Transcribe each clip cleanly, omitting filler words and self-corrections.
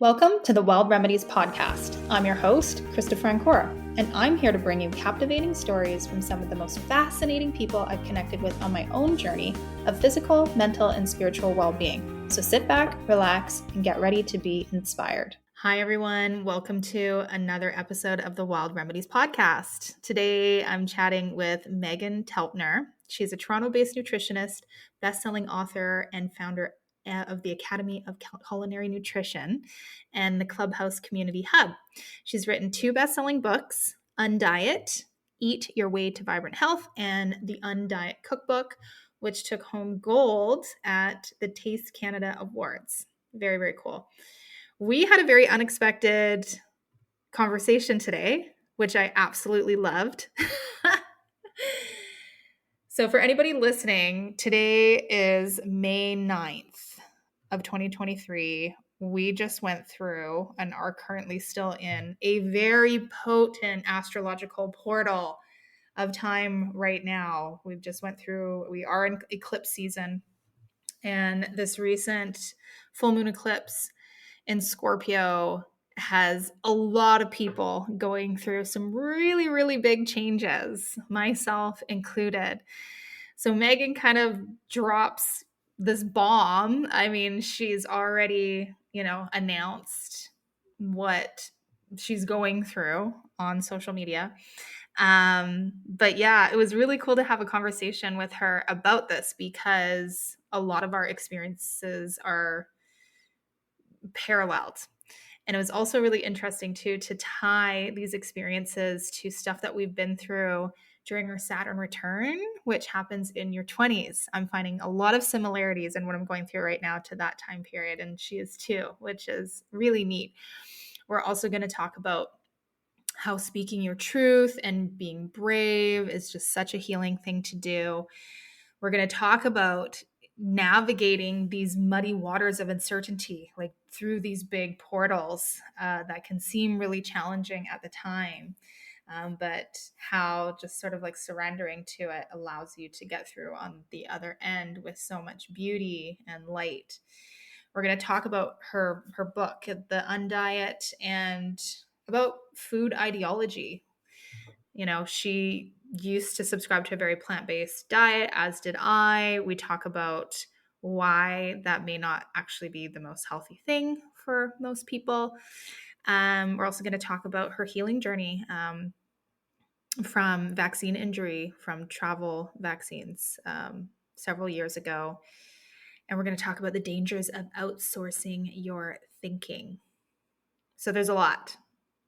Welcome to the Wild Remedies podcast. I'm your host, Krysta, and I'm here to bring you captivating stories from some of the most fascinating people I've connected with on my own journey of physical, mental, and spiritual well-being. So sit back, relax, and get ready to be inspired. Hi, everyone. Welcome to another episode of the Wild Remedies podcast. Today, I'm chatting with Meghan Telpner. She's a Toronto-based nutritionist, best-selling author, and founder of the Academy of Culinary Nutrition and the Clubhouse Community Hub. She's written 2 best-selling books, Undiet, Eat Your Way to Vibrant Health, and the Undiet Cookbook, which took home gold at the Taste Canada Awards. Very, very cool. We had a very unexpected conversation today, which I absolutely loved. So for anybody listening, today is May 9th of 2023. We just went through and are currently still in a very potent astrological portal of time right now. We are in eclipse season, and this recent full moon eclipse in Scorpio has a lot of people going through some really, really big changes, myself included. So Meghan kind of drops this bomb. I mean, she's already, announced what she's going through on social media. But yeah, it was really cool to have a conversation with her about this because a lot of our experiences are paralleled. And it was also really interesting too to tie these experiences to stuff that we've been through during our Saturn Return, which happens in your 20s. I'm finding a lot of similarities in what I'm going through right now to that time period, and she is too, which is really neat. We're also going to talk about how speaking your truth and being brave is just such a healing thing to do. We're going to talk about navigating these muddy waters of uncertainty, like through these big portals that can seem really challenging at the time, but how just sort of like surrendering to it allows you to get through on the other end with so much beauty and light. We're going to talk about her book, The Undiet, and about food ideology. She used to subscribe to a very plant-based diet, as did I. We talk about why that may not actually be the most healthy thing for most people. We're also going to talk about her healing journey from vaccine injury, from travel vaccines several years ago. And we're going to talk about the dangers of outsourcing your thinking. So there's a lot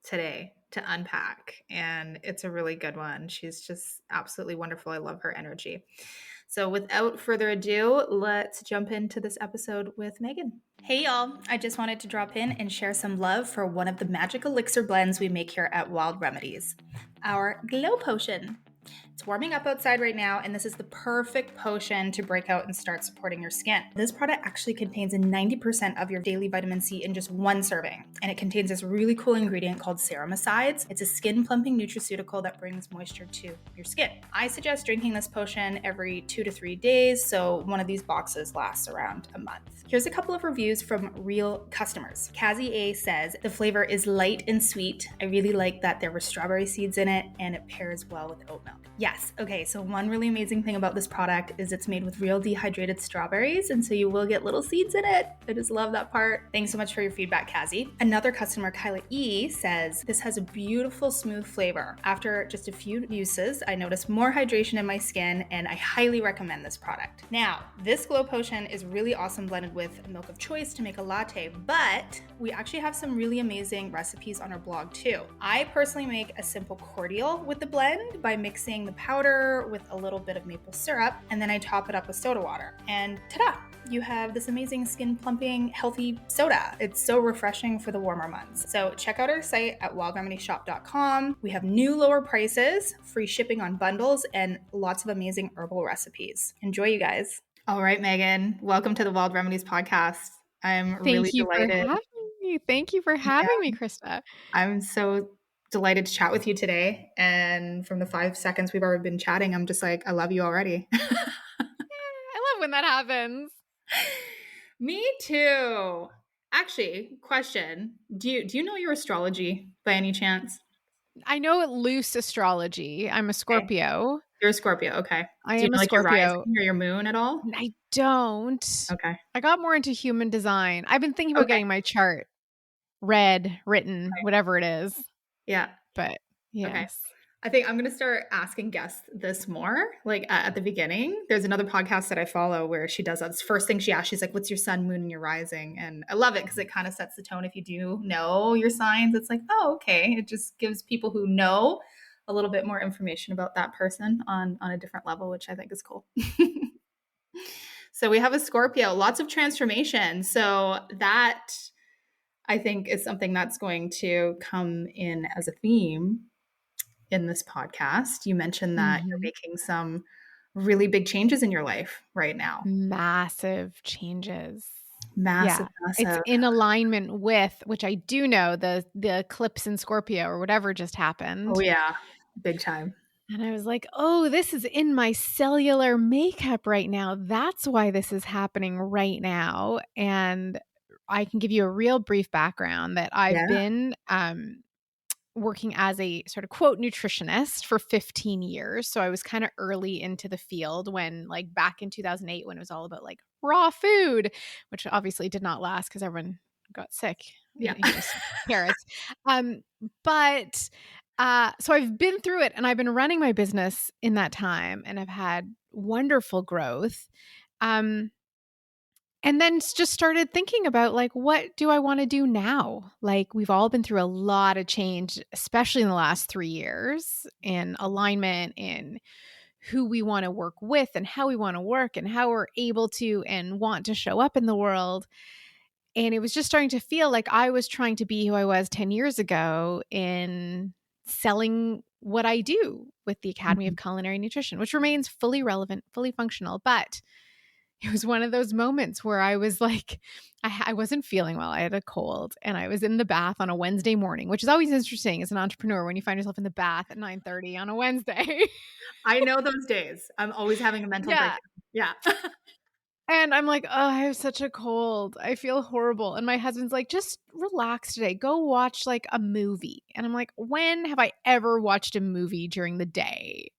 today to unpack, and it's a really good one. She's just absolutely wonderful. I love her energy. So without further ado, let's jump into this episode with Meghan. Hey y'all, I just wanted to drop in and share some love for one of the magic elixir blends we make here at Wild Remedies, our Glow Potion. It's warming up outside right now, and this is the perfect potion to break out and start supporting your skin. This product actually contains 90% of your daily vitamin C in just one serving, and it contains this really cool ingredient called ceramides. It's a skin-plumping nutraceutical that brings moisture to your skin. I suggest drinking this potion every 2 to 3 days, so one of these boxes lasts around a month. Here's a couple of reviews from real customers. Kazi A says, the flavor is light and sweet. I really like that there were strawberry seeds in it, and it pairs well with oat milk. Yes, okay, so one really amazing thing about this product is it's made with real dehydrated strawberries, and so you will get little seeds in it. I just love that part. Thanks so much for your feedback, Kazi. Another customer, Kyla E, says, this has a beautiful, smooth flavor. After just a few uses, I noticed more hydration in my skin, and I highly recommend this product. Now, this Glow Potion is really awesome blended with milk of choice to make a latte, but we actually have some really amazing recipes on our blog too. I personally make a simple cordial with the blend by mixing the powder with a little bit of maple syrup, and then I top it up with soda water. And ta-da! You have this amazing skin plumping, healthy soda. It's so refreshing for the warmer months. So check out our site at wildremedieshop.com. We have new lower prices, free shipping on bundles, and lots of amazing herbal recipes. Enjoy, you guys. All right, Meghan, welcome to the Wild Remedies podcast. I'm really delighted. Thank you for having me, Krysta. I'm so delighted to chat with you today. And from the 5 seconds we've already been chatting, I'm just like, I love you already. I love when that happens. Me too. Actually, question. Do you know your astrology by any chance? I know loose astrology. I'm a Okay. Scorpio. You're a Scorpio, okay. I Do you am a know, like, your Scorpio. rising or your moon at all? I don't. Okay. I got more into human design. I've been thinking about Okay. getting my chart read, written, Okay. whatever it is, Yeah. but Okay. yes. I think I'm gonna start asking guests this more, like, at the beginning. There's another podcast that I follow where she does that. First thing she asks, she's like, "What's your sun, moon, and your rising?" And I love it because it kinda sets the tone if you do know your signs. It's like, "Oh, okay." It just gives people who know a little bit more information about that person on a different level, which I think is cool. So we have a Scorpio, lots of transformation. So that I think is something that's going to come in as a theme in this podcast. You mentioned that you're Mhm. making some really big changes in your life right now. Massive changes. Massive, Yeah. It's massive. in alignment with, which I do know, the eclipse in Scorpio or whatever just Oh, happened. yeah. Big time. And I was like, "Oh, this is in my cellular makeup right now. That's why this is happening right now." And I can give you a real brief background that I've Yeah. been, working as a sort of quote nutritionist for 15 years. So I was kind of early into the field when like back in 2008 when it was all about like raw food, which obviously did not last because everyone got sick Yeah. eating just carrots. Um, but so I've been through it and I've been running my business in that time and I've had wonderful growth. Um, and then just started thinking about like, what do I want to do now? Like, we've all been through a lot of change, especially in the last 3 years, in alignment, in who we want to work with and how we want to work and how we're able to and want to show up in the world. And it was just starting to feel like I was trying to be who I was 10 years ago in selling what I do with the Academy of Mhm. Culinary Nutrition, which remains fully relevant, fully functional. But it was one of those moments where I was like, I wasn't feeling well. I had a cold and I was in the bath on a Wednesday morning, which is always interesting as an entrepreneur when you find yourself in the bath at 9:30 on a Wednesday. I know those days. I'm always having a mental Yeah. breakdown. Yeah. And I'm like, "Oh, I have such a cold. I feel horrible." And my husband's like, "Just relax today. Go watch like a movie." And I'm like, "When have I ever watched a movie during the day?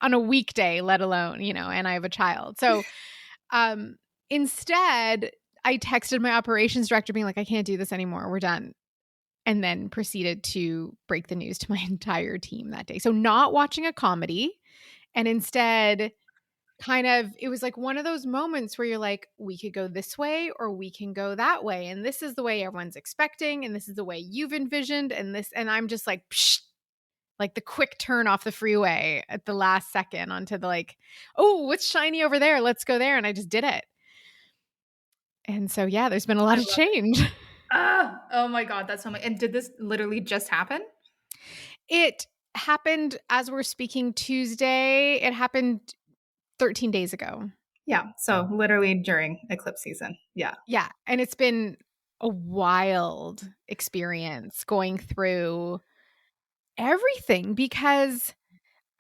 On a weekday, let alone, and I have a child." So, um, instead, I texted my operations director being like, "I can't do this anymore. We're done." And then proceeded to break the news to my entire team that day. So not watching a comedy and instead kind of it was like one of those moments where you're like, we could go this way or we can go that way. And this is the way everyone's expecting. And this is the way you've envisioned. And I'm just like, psh, like the quick turn off the freeway at the last second onto the like, oh, what's shiny over there? Let's go there. And I just did it. And so, yeah, there's been a I lot of love it. change. Ah, oh my god, that's so much. And did this literally just happen? It happened as we're speaking Tuesday. It happened 13 days ago. Yeah. So literally during eclipse season. Yeah. Yeah, and it's been a wild experience going through everything because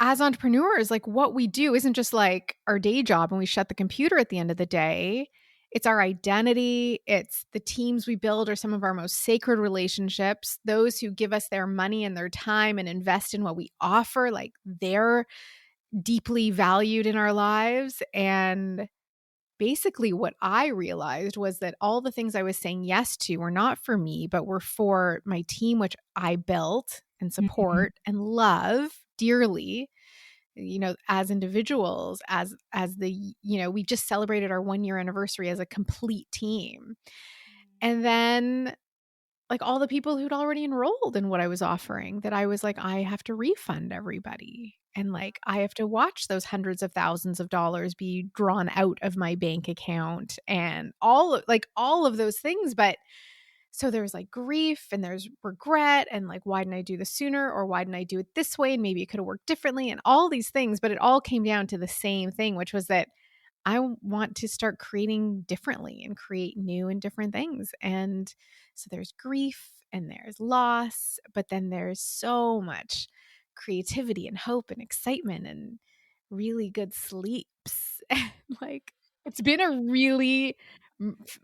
as entrepreneurs, like what we do isn't just like our day job and we shut the computer at the end of the day. It's our identity, it's the teams we build are some of our most sacred relationships. Those who give us their money and their time and invest in what we offer, like they're deeply valued in our lives. And basically what I realized was that all the things I was saying yes to were not for me, but were for my team, which I built and Mhm. support and love dearly, as individuals, we just celebrated our 1 year anniversary as a complete team. And then like all the people who'd already enrolled in what I was offering that I was like, I have to refund everybody. And like, I have to watch those hundreds of thousands of dollars be drawn out of my bank account and all of those things. But so there's like grief and there's regret and like, why didn't I do this sooner? Or why didn't I do it this way? And maybe it could have worked differently and all these things. But it all came down to the same thing, which was that I want to start creating differently and create new and different things. And so there's grief and there's loss, but then there's so much creativity and hope and excitement and really good sleeps. Like it's been a really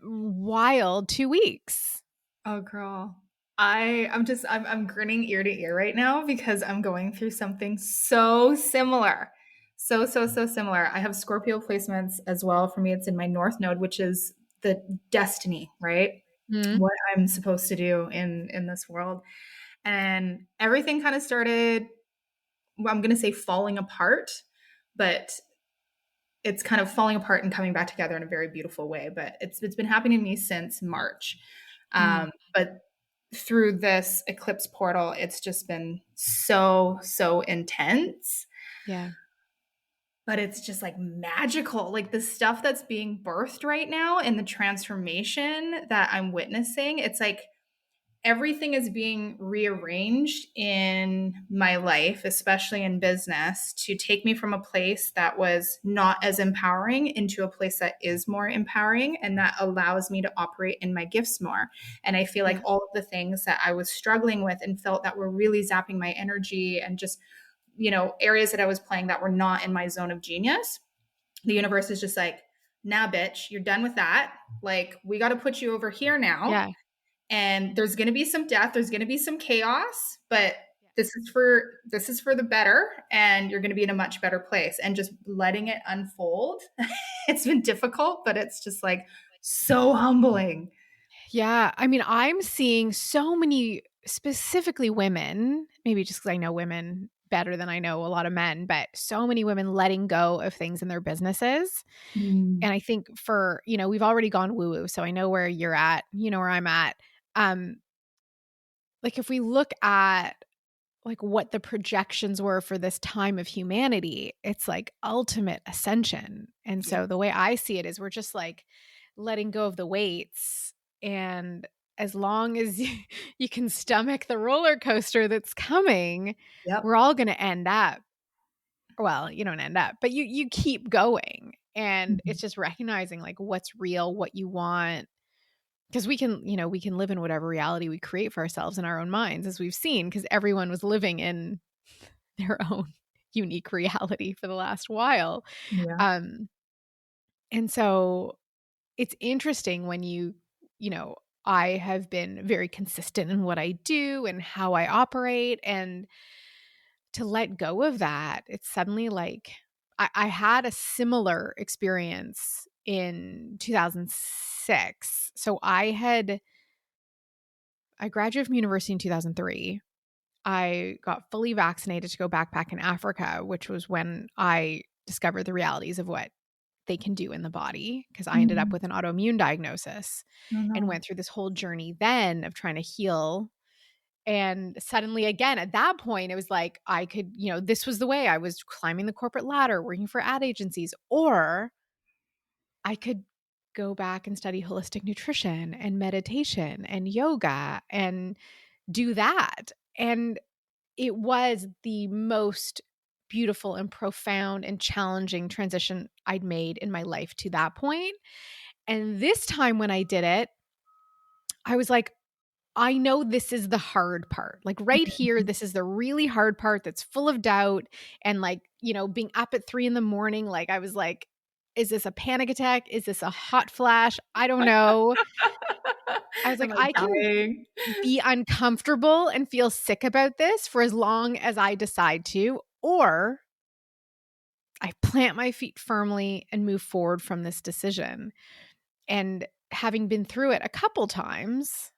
wild 2 weeks. Oh, girl. I'm grinning ear to ear right now because I'm going through something so similar. So similar. I have Scorpio placements as well. For me, it's in my North Node, which is the destiny, right? Mm, What I'm supposed to do in this world. And everything kind of started, well, I'm going to say falling apart, but it's kind of falling apart and coming back together in a very beautiful way. But it's been happening to me since March. mm, But through this eclipse portal, it's just been so intense. yeah. But it's just like magical. Like the stuff that's being birthed right now and the transformation that I'm witnessing, it's like everything is being rearranged in my life, especially in business, to take me from a place that was not as empowering into a place that is more empowering and that allows me to operate in my gifts more. And I feel like Yeah. all of the things that I was struggling with and felt that were really zapping my energy and just, areas that I was playing that were not in my zone of genius, the universe is just like, nah, bitch, you're done with that. Like, we got to put you over here now, Yeah. and there's going to be some death, there's going to be some chaos, but this is for the better, and you're going to be in a much better place, and just letting it unfold. It's been difficult, but it's just like so humbling. Yeah. I mean, I'm seeing so many, specifically women, maybe just because I know women better than I know a lot of men, but so many women letting go of things in their businesses. Mm. And I think we've already gone woo woo. So I know where you're at, you know where I'm at. Um, like if we look at like what the projections were for this time of humanity, it's like ultimate ascension. And Yeah. so the way I see it is we're just like letting go of the weights, and as long as you can stomach the roller coaster that's coming, Yep. we're all going to end up, well, you don't end up, but you keep going. And Mhm. it's just recognizing like what's real, what you want, because we can live in whatever reality we create for ourselves in our own minds, as we've seen, because everyone was living in their own unique reality for the last while. Yeah. Um, and so it's interesting when you know, I have been very consistent in what I do and how I operate, and to let go of that, it's suddenly like I had a similar experience in 2006. So I graduated from university in 2003. I got fully vaccinated to go backpack in Africa, which was when I discovered the realities of what they can do in the body, because I ended up Mhm. with an autoimmune diagnosis Oh and no. went through this whole journey then of trying to heal. And suddenly, again, at that point, it was like I could, this was the way. I was climbing the corporate ladder, working for ad agencies, or I could go back and study holistic nutrition and meditation and yoga and do that. And it was the most beautiful and profound and challenging transition I'd made in my life to that point. And this time when I did it, I was like, I know this is the hard part. Like right here, this is the really hard part that's full of doubt. And like, being up at 3 a.m, like I was like, is this a panic attack? Is this a hot flash? I don't know. I was like, Am I I can dying? be uncomfortable and feel sick about this for as long as I decide to, or I plant my feet firmly and move forward from this decision. And having been through it a couple times,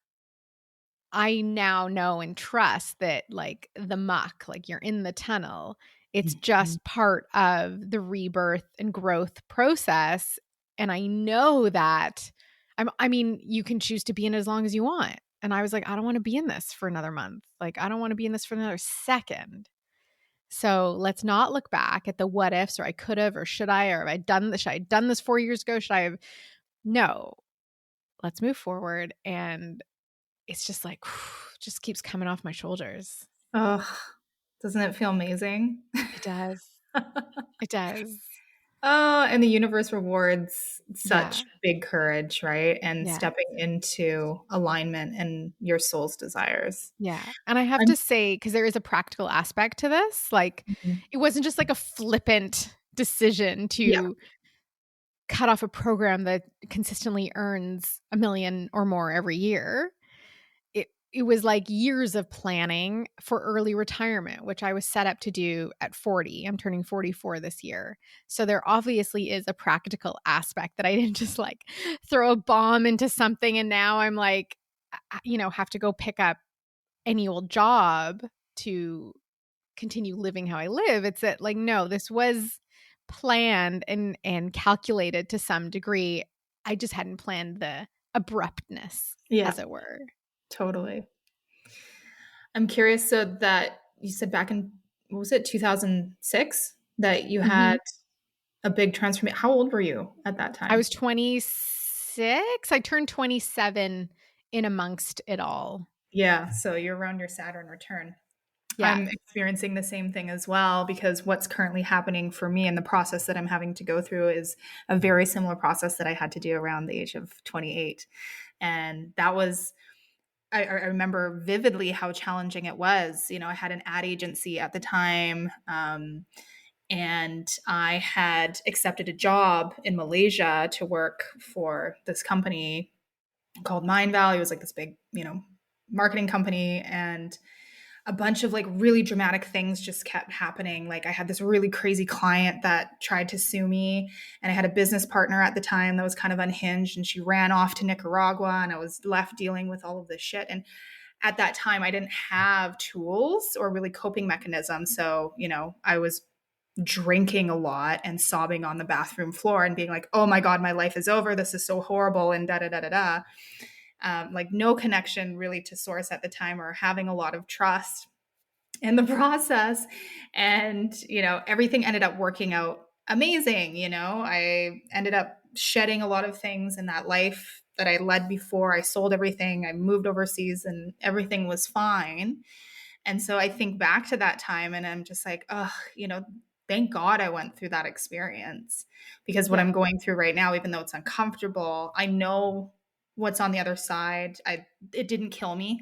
I now know and trust that like the muck, like you're in the tunnel, it's Mhm. just part of the rebirth and growth process. And I know that I mean, you can choose to be in it as long as you want. And I was like, I don't want to be in this for another month. Like, I don't want to be in this for another second. So let's not look back at the what ifs, or I could have, or should I, or have I done this? Should I have done this 4 years ago? Should I have? No, let's move forward. And it's just like, just keeps coming off my shoulders. Oh, doesn't it feel amazing? It does. It does. Oh, and the universe rewards Yeah. such big courage, right? And Yeah. stepping into alignment and your soul's desires. Yeah. And I have I'm to say, because there is a practical aspect to this, like Mhm. it wasn't just like a flippant decision Yeah. to cut off a program that consistently earns $1 million or more every year. It was like years of planning for early retirement, which I was set up to do at 40. I'm turning 44 this year. So there obviously is a practical aspect that I didn't just like throw a bomb into something and now I'm like, have to go pick up any old job to continue living how I live. It's that like, no, this was planned and calculated to some degree. I just hadn't planned the abruptness, Yeah, as it were. totally. I'm curious. So that you said back in, what was it, 2006, that you Mm-hmm. had a big transformation. How old were you at that I time? was 26. I turned 27 in amongst it all. Yeah, so you're around your Saturn return. Yeah. I'm experiencing the same thing as well because what's currently happening for me and the process that I'm having to go through is a very similar process that I had to do around the age of 28. And that was, I remember vividly how challenging it was. You know, I had an ad agency at the time, and I had accepted a job in Malaysia to work for this company called Mind Value. It was like this big, marketing company. And a bunch of like really dramatic things just kept happening. Like I had this really crazy client that tried to sue me, and I had a business partner at the time that was kind of unhinged, and she ran off to Nicaragua, and I was left dealing with all of this shit. And at that time, I didn't have tools or really coping mechanisms. So, I was drinking a lot and sobbing on the bathroom floor and being like, oh my God, my life is over. This is so horrible. And da da da da da. Like no connection really to source at the time or having a lot of trust in the process. And, everything ended up working out amazing. I ended up shedding a lot of things in that life that I led before. I sold everything, I moved overseas, and everything was fine. And so I think back to that time and I'm just like, oh, thank God I went through that experience, because what Yeah. I'm going through right now, even though it's uncomfortable, I know what's on the other side. It didn't kill me,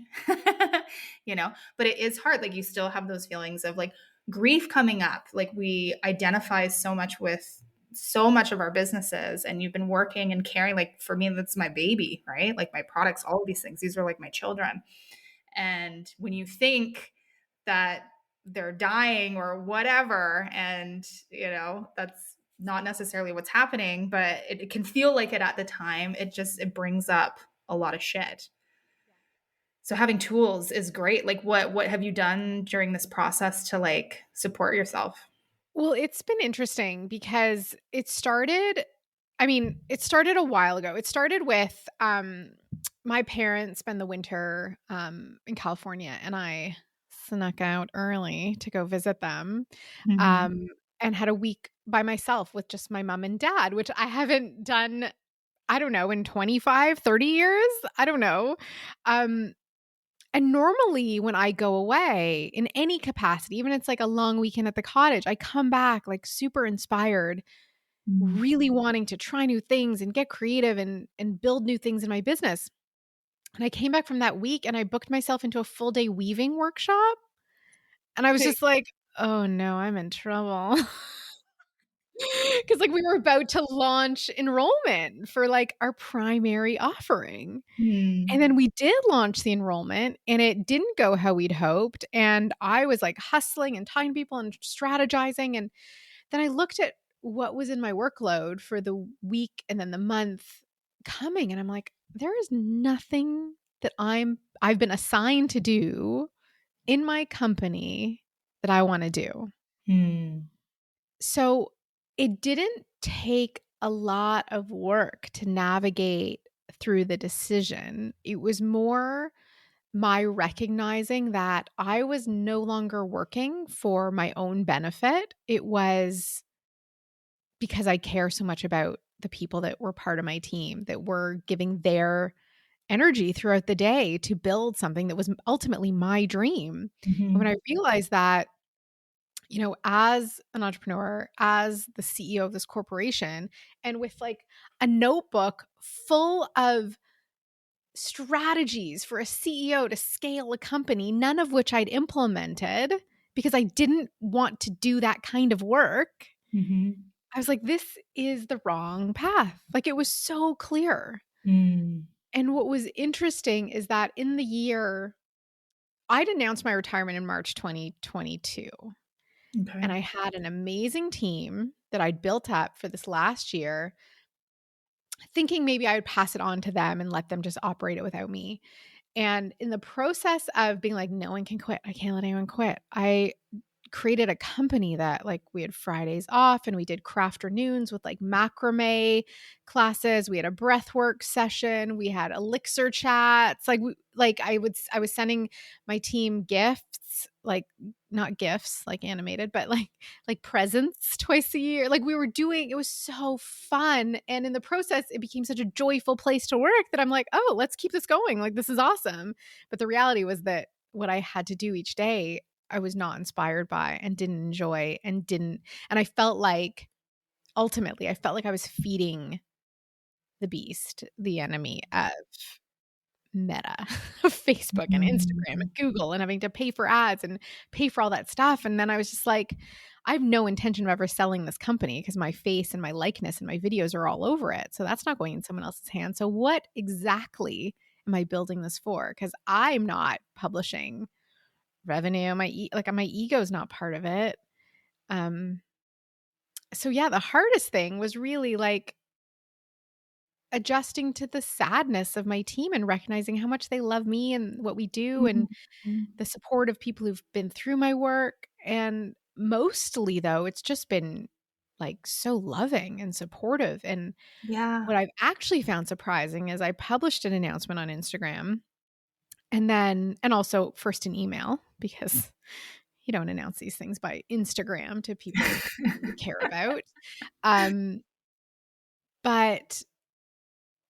but it is hard. Like you still have those feelings of like grief coming up. Like we identify so much with so much of our businesses, and you've been working and caring. Like for me, that's my baby, right? Like my products, all of these things, these are like my children. And when you think that they're dying or whatever, and that's not necessarily what's happening, but it can feel like it at the time, it brings up a lot of shit. So having tools is great. Like what have you done during this process to like support yourself? Well, it's been interesting because it started a while ago. It started with my parents spend the winter in California, and I snuck out early to go visit them, Mhm. um, and had a week by myself with just my mom and dad, which I haven't done, I don't know, in 25, 30 years. I don't know. Um, and normally when I go away in any capacity, even if it's like a long weekend at the cottage, I come back like super inspired, Mhm. really wanting to try new things and get creative and build new things in my business. And I came back from that week and I booked myself into a full day weaving workshop. And I was Okay. just like, oh no, I'm in trouble. Because like we were about to launch enrollment for like our primary offering. And Hmm. then we did launch the enrollment and it didn't go how we'd hoped. And I was like hustling and talking to people and strategizing. And then I looked at what was in my workload for the week and then the month coming. And I'm like, there is nothing that I've been assigned to do in my company that I want to do. Hmm. So it didn't take a lot of work to navigate through the decision. It was more my recognizing that I was no longer working for my own benefit. It was because I care so much about the people that were part of my team, that were giving their energy throughout the day to build something that was ultimately my dream. And when Mhm. I realized that, as an entrepreneur, as the CEO of this corporation, and with like a notebook full of strategies for a CEO to scale a company, none of which I'd implemented because I didn't want to do that kind of work. Mhm. I was like, "This is the wrong path." Like, it was so clear. Mm, And what was interesting is that in the year I'd announced my retirement in March 2022, and okay. I had an amazing team that I'd built up for this last year, thinking maybe I would pass it on to them and let them just operate it without me. And in the process of being like, "No one can quit. I can't let anyone quit," I created a company that, like, we had Fridays off and we did crafternoons with like macrame classes. We had a breathwork session. We had elixir chats. I was sending my team gifts, like not gifts like animated, but like presents twice a year. Like we were doing, it was so fun. And in the process, it became such a joyful place to work that I'm like, oh, let's keep this going. Like this is awesome. But the reality was that what I had to do each day I was not inspired by and didn't enjoy and I felt like ultimately I felt like I was feeding the beast, the enemy of Meta, of Facebook and Instagram Mhm. and Google and having to pay for ads and pay for all that stuff. And then I was just like, I have no intention of ever selling this company because my face and my likeness and my videos are all over it. So that's not going in someone else's hands. So what exactly am I building this for? Because I'm not publishing revenue. My ego's not part of it. Um, so yeah, the hardest thing was really like adjusting to the sadness of my team and recognizing how much they love me and what we do and Mhm. the support of people who've been through my work. And mostly though, it's just been like so loving and supportive. And Yeah. what I've actually found surprising is I published an announcement on Instagram and also first an email because you don't announce these things by Instagram to people you care about. Um, but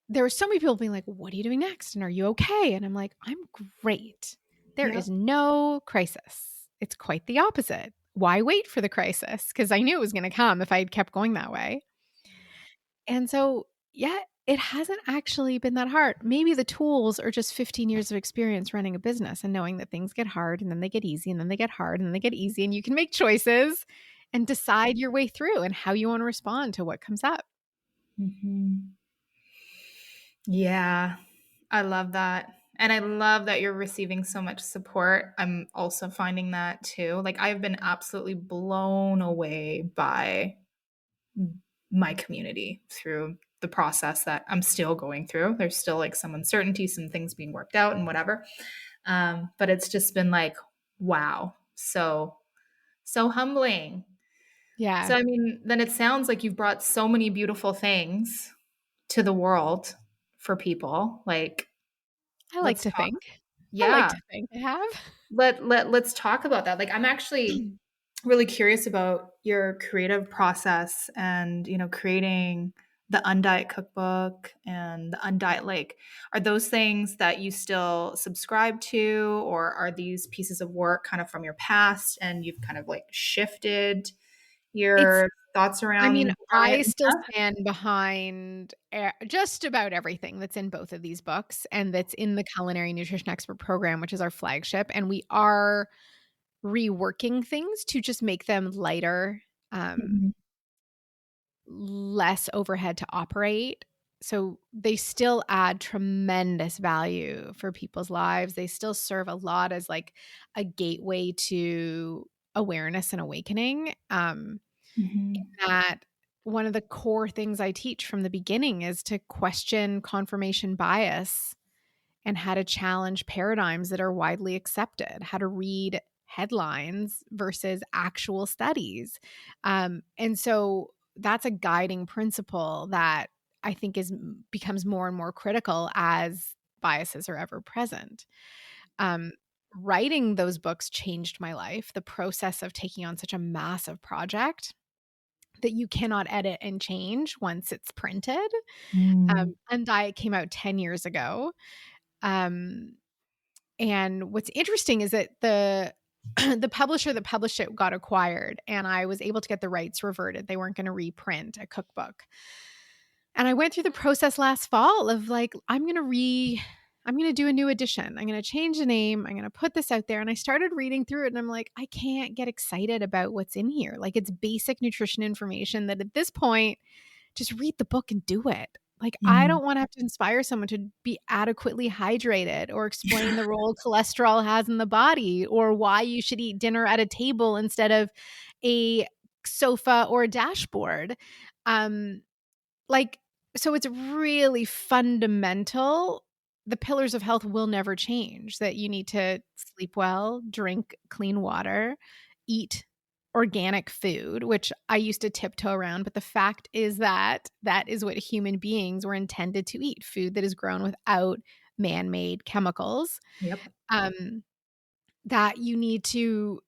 there were so many people being like, "What are you doing next? And are you okay?" And I'm like, "I'm great. There is Yep. no crisis. It's quite the opposite. Why wait for the crisis? Because I knew it was going to come if I had kept going that way." And so, yeah, it hasn't actually been that hard. Maybe the tools are just 15 years of experience running a business and knowing that things get hard and then they get easy and then they get hard and then they get easy and you can make choices and decide your way through and how you want to respond to what comes up. Mhm. Yeah, I love that. And I love that you're receiving so much support. I'm also finding that too. Like, I've been absolutely blown away by my community through the process that I'm still going through. There's still like some uncertainty, some things being worked out and whatever. But it's just been like, wow, so humbling. Yeah, So, I mean, then it sounds like you've brought so many beautiful things to the world for people. Like, I like let's to talk. think. I like Yeah. to think I have. Let's talk about that. Like, I'm actually really curious about your creative process and, creating the Undiet cookbook and the Undiet, like, are those things that you still subscribe to, or are these pieces of work kind of from your past and you've kind of like shifted It's your thoughts I mean, around diet I and still stuff? stand behind just about everything that's in both of these books and that's in the Culinary Nutrition Expert program, which is our flagship, and we are reworking things to just make them lighter, um, Mhm. less overhead to operate. So they still add tremendous value for people's lives. They still serve a lot as like a gateway to awareness and awakening. Mhm. That one of the core things I teach from the beginning is to question confirmation bias and how to challenge paradigms that are widely accepted, how to read headlines versus actual studies. And so that's a guiding principle that I think becomes more and more critical as biases are ever present. Um, Writing those books changed my life. The process of taking on such a massive project that you cannot edit and change once it's printed. Mm. Undiet came out 10 years ago. Um, and what's interesting is that the the publisher that published it got acquired and I was able to get the rights reverted. They weren't going to reprint a cookbook. And I went through the process last fall of like, I'm going to do a new edition. I'm going to change the name. I'm going to put this out there. And I started reading through it and I'm like, I can't get excited about what's in here. Like, it's basic nutrition information that at this point, just read the book and do it. Like, I Mhm. don't want to have to inspire someone to be adequately hydrated or explain the role cholesterol has in the body or why you should eat dinner at a table instead of a sofa or a dashboard. Um, like, so it's really fundamental. The pillars of health will never change, that you need to sleep well, drink clean water, eat organic food, which I used to tiptoe around. But the fact is that that is what human beings were intended to eat, food that is grown without man made chemicals. Yep. Um, that you need to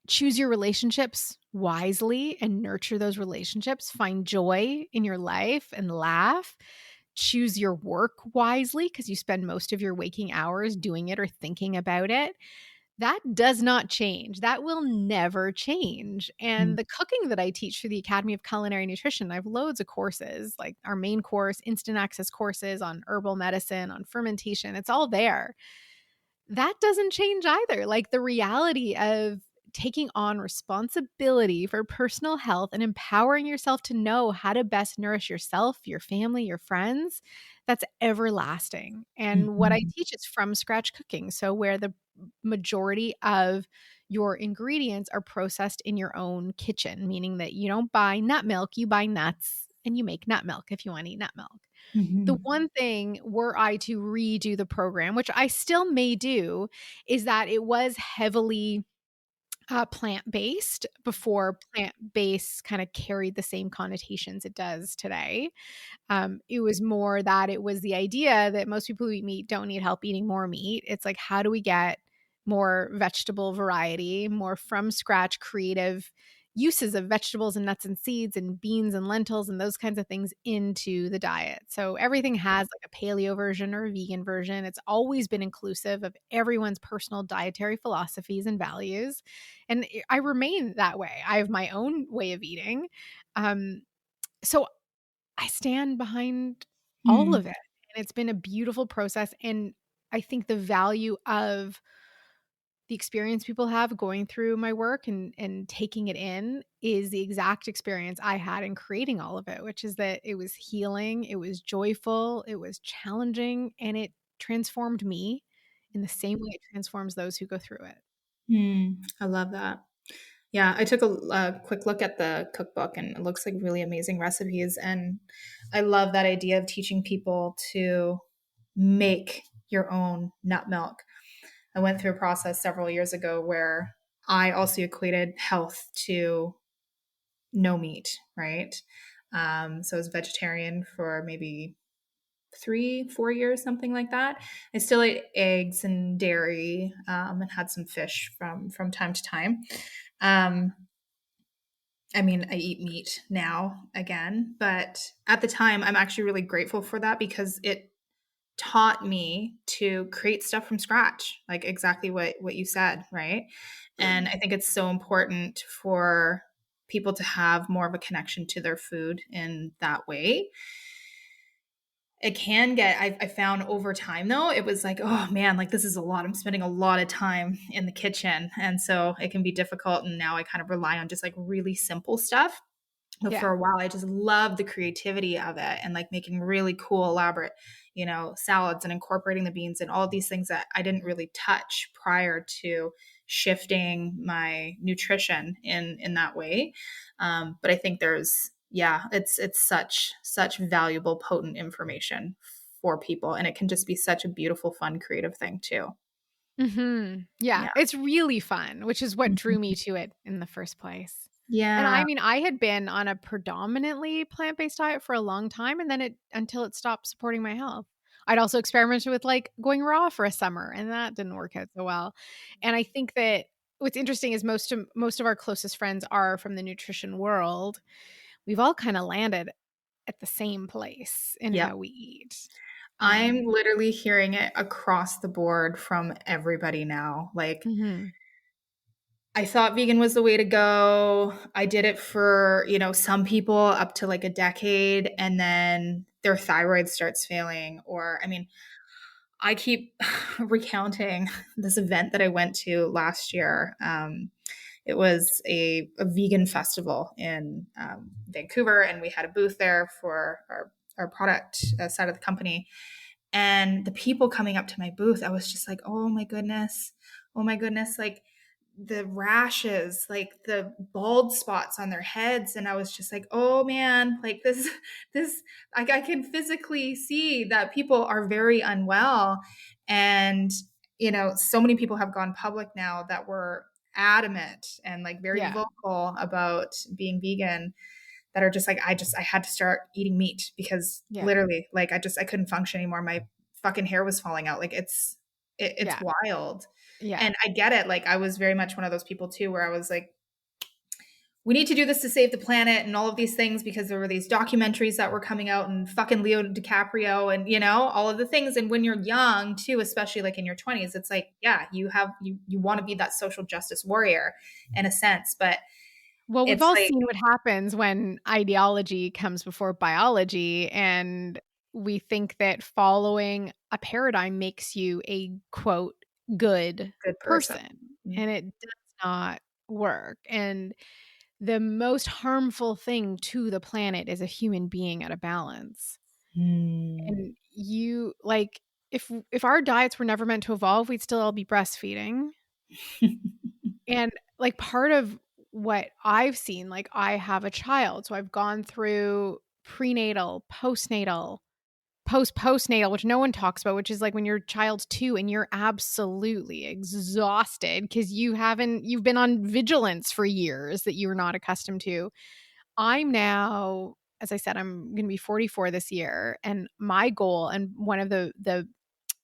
choose your relationships wisely and nurture those relationships. Find joy in your life and laugh. Choose your work wisely because you spend most of your waking hours doing it or thinking about it. That does not change. That will never change. And Mm. the cooking that I teach through the Academy of Culinary Nutrition, I have loads of courses, like our main course, instant access courses on herbal medicine, on fermentation. It's all there. That doesn't change either. Like, the reality of taking on responsibility for personal health and empowering yourself to know how to best nourish yourself, your family, your friends, that's everlasting. And what I Mhm. teach is from scratch cooking. So, where the majority of your ingredients are processed in your own kitchen, meaning that you don't buy nut milk, you buy nuts and you make nut milk if you want to eat nut milk. The Mhm. one thing, were I to redo the program, which I still may do, is that it was heavily plant-based before plant-based kind of carried the same connotations it does today. It was more that it was the idea that most people who eat meat don't need help eating more meat. It's like, how do we get more vegetable variety, more from scratch creative uses of vegetables and nuts and seeds and beans and lentils and those kinds of things into the diet. So everything has like a paleo version or a vegan version. It's always been inclusive of everyone's personal dietary philosophies and values. And I remain that way. I have my own way of eating. So I stand behind all Mm. of it, and it's been a beautiful process, and I think the value of the experience people have going through my work and taking it in is the exact experience I had in creating all of it, which is that it was healing, it was joyful, it was challenging, and it transformed me in the same way it transforms those who go through it. Mm. I love that. Yeah, I took a quick look at the cookbook and it looks like really amazing recipes. And I love that idea of teaching people to make your own nut milk. I went through a process several years ago where I also equated health to no meat, right? So I was vegetarian for maybe 3, 4 years, something like that. I still ate eggs and dairy, and had some fish from time to time. Um, I mean, I eat meat now again, but at the time, I'm actually really grateful for that because it taught me to create stuff from scratch, like exactly what you said, right? And I think it's so important for people to have more of a connection to their food in that way. It can get, I found over time though, it was like, oh man, like this is a lot. I'm spending a lot of time in the kitchen. And so it can be difficult. And now I kind of rely on just like really simple stuff. But Yeah. for a while, I just loved the creativity of it and like making really cool, elaborate, salads and incorporating the beans and all of these things that I didn't really touch prior to shifting my nutrition in that way. But I think yeah, it's such valuable, potent information for people, and it can just be such a beautiful, fun, creative thing too. Mhm. Yeah, Yeah. it's really fun, which is what drew me Mhm. to it in the first place. And I Yeah. mean, I had been on a predominantly plant-based diet for a long time and then it until it stopped supporting my health. I'd also experimented with like going raw for a summer and that didn't work out so well. And I think that what's interesting is most of our closest friends are from the nutrition world. We've all kind of landed at the same place in Yep. how we eat. I'm Um, literally hearing it across the board from everybody now. Like, mhm. I thought vegan was the way to go. I did it for, some people up to like a decade, and then their thyroid starts failing. Or, I mean, I keep recounting this event that I went to last year. It was a vegan festival in Vancouver, and we had a booth there for our product side of the company. And the people coming up to my booth, I was just like, oh my goodness, like the rashes, like the bald spots on their heads. And I was just like, oh man, like this, I can physically see that people are very unwell. And, so many people have gone public now that were adamant and like very Yeah. vocal about being vegan, that are just like, I had to start eating meat because Yeah. literally, like, I couldn't function anymore. My fucking hair was falling out. Like it's Yeah. wild. Yeah. And I get it. Like I was very much one of those people too, where I was like, we need to do this to save the planet and all of these things, because there were these documentaries that were coming out, and fucking Leo DiCaprio and all of the things. And when you're young too, especially like in your 20s, it's like, yeah, you want to be that social justice warrior in a sense, but Well, we've it's all like seen what happens when ideology comes before biology, and we think that following a paradigm makes you a quote good good person. person, and it does not work. And the most harmful thing to the planet is a human being out of balance. Mm. And you like if our diets were never meant to evolve, we'd still all be breastfeeding. And like part of what I've seen, like I have a child, so I've gone through prenatal, postnatal, postnatal, which no one talks about, which is like when your child's 2 and you're absolutely exhausted because you've been on vigilance for years that you're not accustomed to. I'm now, as I said, I'm going to be 44 this year, and my goal and one of the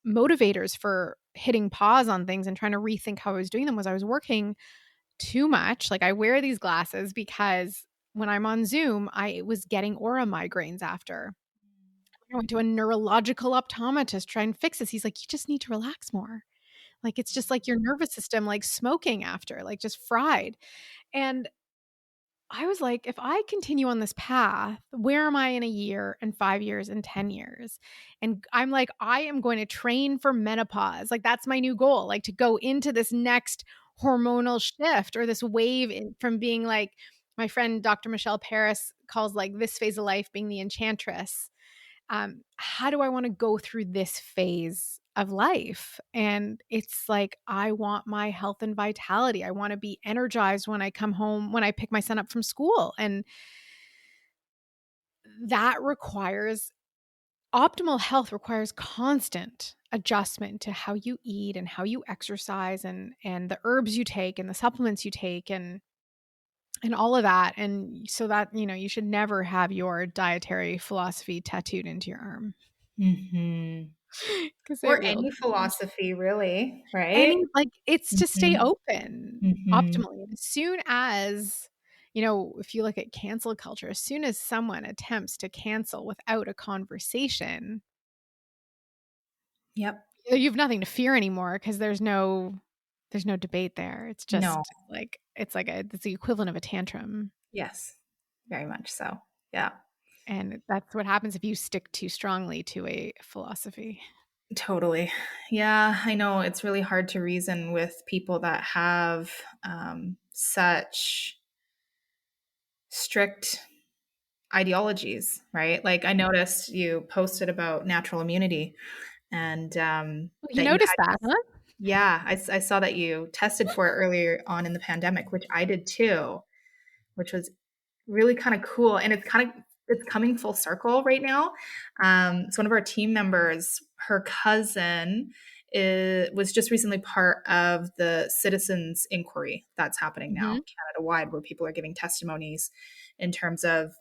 motivators for hitting pause on things and trying to rethink how I was doing them was I was working too much. Like I wear these glasses because when I'm on Zoom, I was getting aura migraines after. I went to a neurological optometrist try and fix this. He's like, you just need to relax more. Like it's just like your nervous system like smoking after, like just fried. And I was like, if I continue on this path, where am I in a year and 5 years and 10 years? And I'm like, I am going to train for menopause. Like, that's my new goal, like to go into this next hormonal shift or this wave from being like my friend Dr. Michelle Paris calls like this phase of life being the enchantress. How do I want to go through this phase of life? And it's like, I want my health and vitality. I want to be energized when I come home, when I pick my son up from school. And that requires optimal health requires constant adjustment to how you eat and how you exercise and the herbs you take and the supplements you take and all of that. And so that, you should never have your dietary philosophy tattooed into your arm. Mm-hmm. Because it Or will any change. philosophy, really, right? Any like, it's to stay Mm-hmm. open Mm-hmm. optimally. And as soon as, if you look at cancel culture, as soon as someone attempts to cancel without a conversation, Yep. you have nothing to fear anymore because there's no debate there. It's No. just like it's the equivalent of a tantrum. Yes. Very much so. Yeah. And that's what happens if you stick too strongly to a philosophy. Totally. Yeah, I know it's really hard to reason with people that have such strict ideologies, right? Like I noticed you posted about natural immunity, and Oh, you that you noticed had, that, huh? yeah, I saw that you tested for it earlier on in the pandemic, which I did too, which was really kind of cool. And it's coming full circle right now. So one of our team members, her cousin was just recently part of the citizens inquiry that's happening now Mhm. Canada wide, where people are giving testimonies in terms of,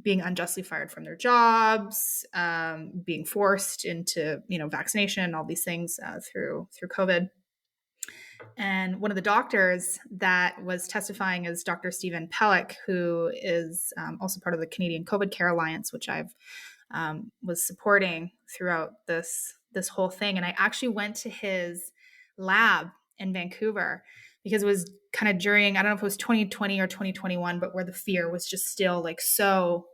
being unjustly fired from their jobs, being forced into, vaccination, all these things through COVID. And one of the doctors that was testifying is Dr. Stephen Pellick, who is also part of the Canadian COVID Care Alliance, which I've was supporting throughout this whole thing. And I actually went to his lab in Vancouver because it was kind of during, I don't know if it was 2020 or 2021, but where the fear was just still like so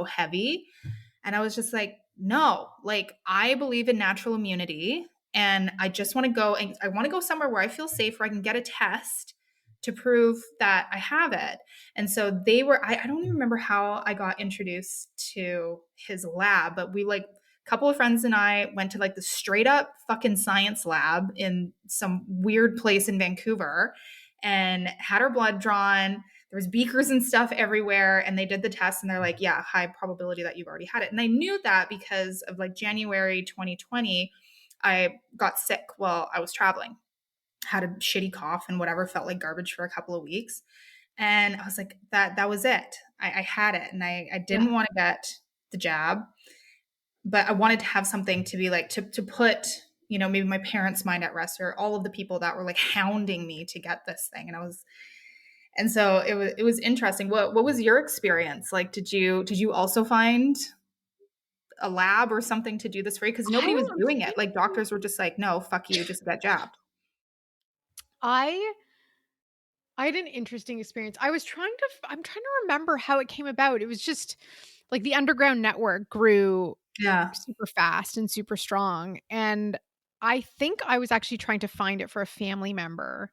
heavy. And I was just like, no, like I believe in natural immunity and I just want to go and I want to go somewhere where I feel safe where I can get a test to prove that I have it. And so they were, I don't even remember how I got introduced to his lab, but we like a couple of friends and I went to like the straight up fucking science lab in some weird place in Vancouver and had our blood drawn. There was beakers and stuff everywhere, and they did the test and they're like, yeah, high probability that you've already had it. And I knew that because of like January 2020, I got sick while I was traveling, had a shitty cough and whatever, felt like garbage for a couple of weeks. And I was like, that was it. I had it, and I Yeah. didn't want to get the jab, but I wanted to have something to be like to put, maybe my parents' mind at rest, or all of the people that were like hounding me to get this thing. And so it was interesting. What was your experience? Like, did you also find a lab or something to do this for you? Because I nobody was don't doing it. think Like doctors were just like, no, fuck you, just get jabbed. I I had an interesting experience. I'm trying to remember how it came about. It was just like the underground network grew Yeah. super fast and super strong, and I think I was actually trying to find it for a family member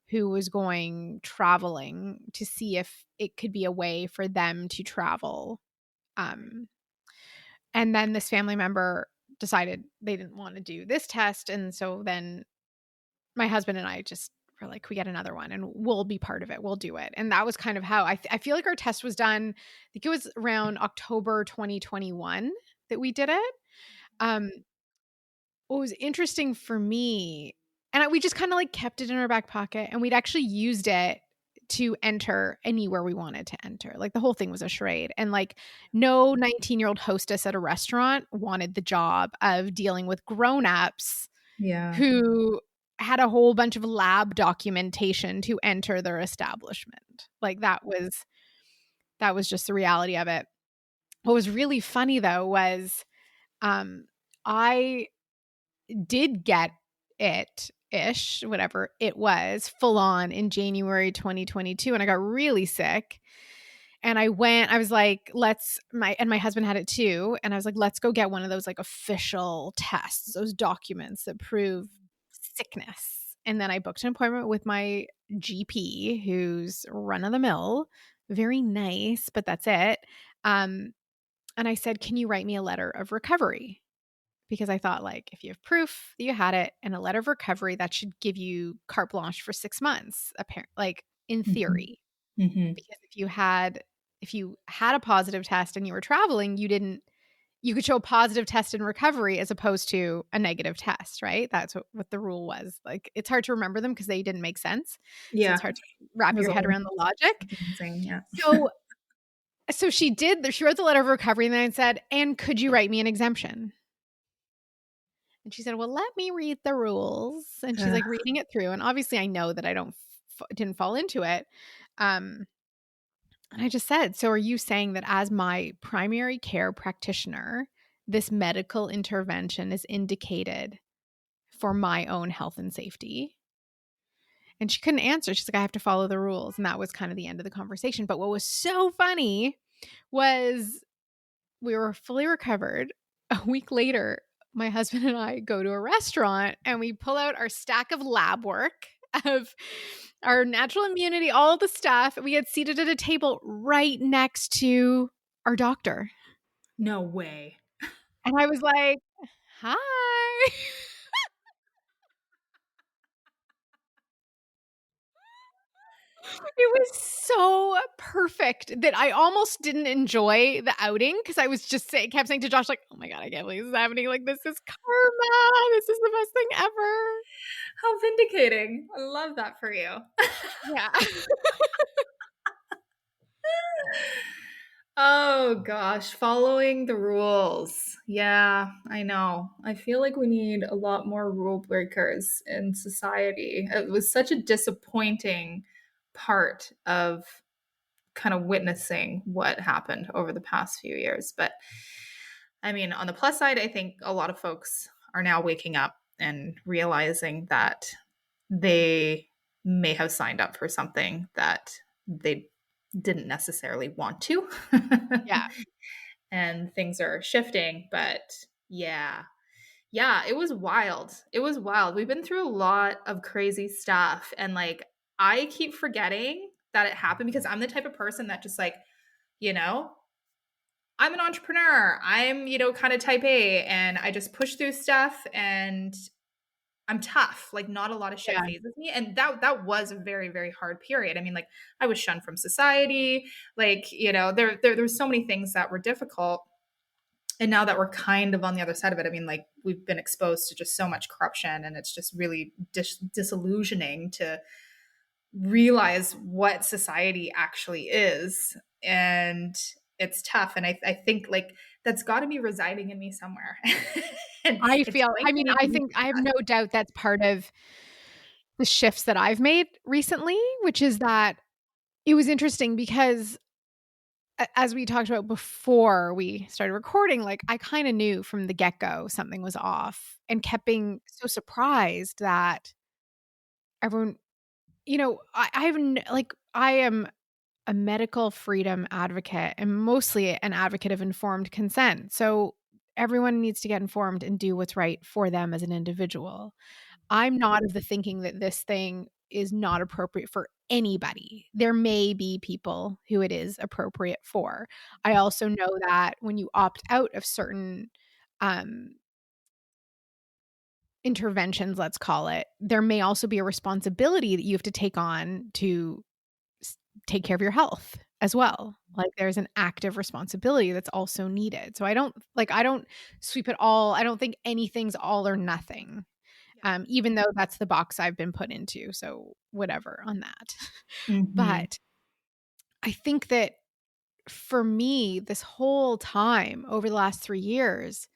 who was going traveling to see if it could be a way for them to travel. Um, and then this family member decided they didn't want to do this test, and so then my husband and I just were like, we get another one and we'll be part of it. We'll do it. And that was kind of how I feel like our test was done. I think it was around October 2021 that we did it. Um, what was interesting for me, and we just kind of like kept it in our back pocket and we'd actually used it to enter anywhere we wanted to enter. Like the whole thing was a charade. And like no 19-year-old hostess at a restaurant wanted the job of dealing with grown-ups Yeah. who had a whole bunch of lab documentation to enter their establishment. Like that was just the reality of it. What was really funny though was I did get it ish, whatever it was, full on in January 2022 and I got really sick. And I was like, my husband had it too. And I was like, let's go get one of those like official tests, those documents that prove sickness. And then I booked an appointment with my GP, who's run of the mill, very nice, but that's it. And I said, can you write me a letter of recovery? Because I thought, like, if you have proof that you had it and a letter of recovery, that should give you carte blanche for 6 months, apparently, like in Hmm. theory. Hmm. Because if you had a positive test and you were traveling, you could show a positive test in recovery as opposed to a negative test, right? That's what the rule was. Like it's hard to remember them because they didn't make sense. So Yeah. it's hard to It wrap was your head all around the logic. confusing. Yeah. So she wrote the letter of recovery and then I said, and could you write me an exemption? And she said, well, let me read the rules. And she's like reading it through. And obviously I know that I didn't fall into it. Um, And I just said, so are you saying that as my primary care practitioner, this medical intervention is indicated for my own health and safety? And she couldn't answer. She's like, I have to follow the rules. And that was kind of the end of the conversation. But what was so funny was we were fully recovered. A week later, my husband and I go to a restaurant and we pull out our stack of lab work of our natural immunity, all the stuff. We had seated at a table right next to our doctor. No way. And I was like, hi. It was so perfect that I almost didn't enjoy the outing because I was just kept saying to Josh, like, oh my God, I can't believe this is happening. Like, this is karma. This is the best thing ever. How vindicating. I love that for you. Yeah. Oh gosh, following the rules. Yeah, I know. I feel like we need a lot more rule breakers in society. It was such a disappointing part of kind of witnessing what happened over the past few years. But I mean, on the plus side, I think a lot of folks are now waking up and realizing that they may have signed up for something that they didn't necessarily want to. Yeah. and things are shifting. But yeah, yeah, it was wild. It was wild. We've been through a lot of crazy stuff. And like, I keep forgetting that it happened because I'm the type of person that just like, you know, I'm an entrepreneur. I'm, kind of type A, and I just push through stuff, and I'm tough. Like, not a lot of shit Yeah. phases me. And that was a very, very hard period. I mean, like, I was shunned from society. Like, there was so many things that were difficult. And now that we're kind of on the other side of it, I mean, like, we've been exposed to just so much corruption, and it's just really disillusioning to realize what society actually is. And it's tough. And I think like that's got to be residing in me somewhere. And it's going to I make me think I have no doubt that's part of the shifts that I've made recently, which is that it was interesting because as we talked about before we started recording, like I kind of knew from the get-go something was off and kept being so surprised that everyone, I am a medical freedom advocate and mostly an advocate of informed consent. So everyone needs to get informed and do what's right for them as an individual. I'm not of the thinking that this thing is not appropriate for anybody. There may be people who it is appropriate for. I also know that when you opt out of certain um, interventions, let's call it, there may also be a responsibility that you have to take on to take care of your health as well. Like there's an active responsibility that's also needed. So I don't sweep it all. I don't think anything's all or nothing. Even though that's the box I've been put into. So whatever on that. Mhm. But I think that for me, this whole time over the last 3 years,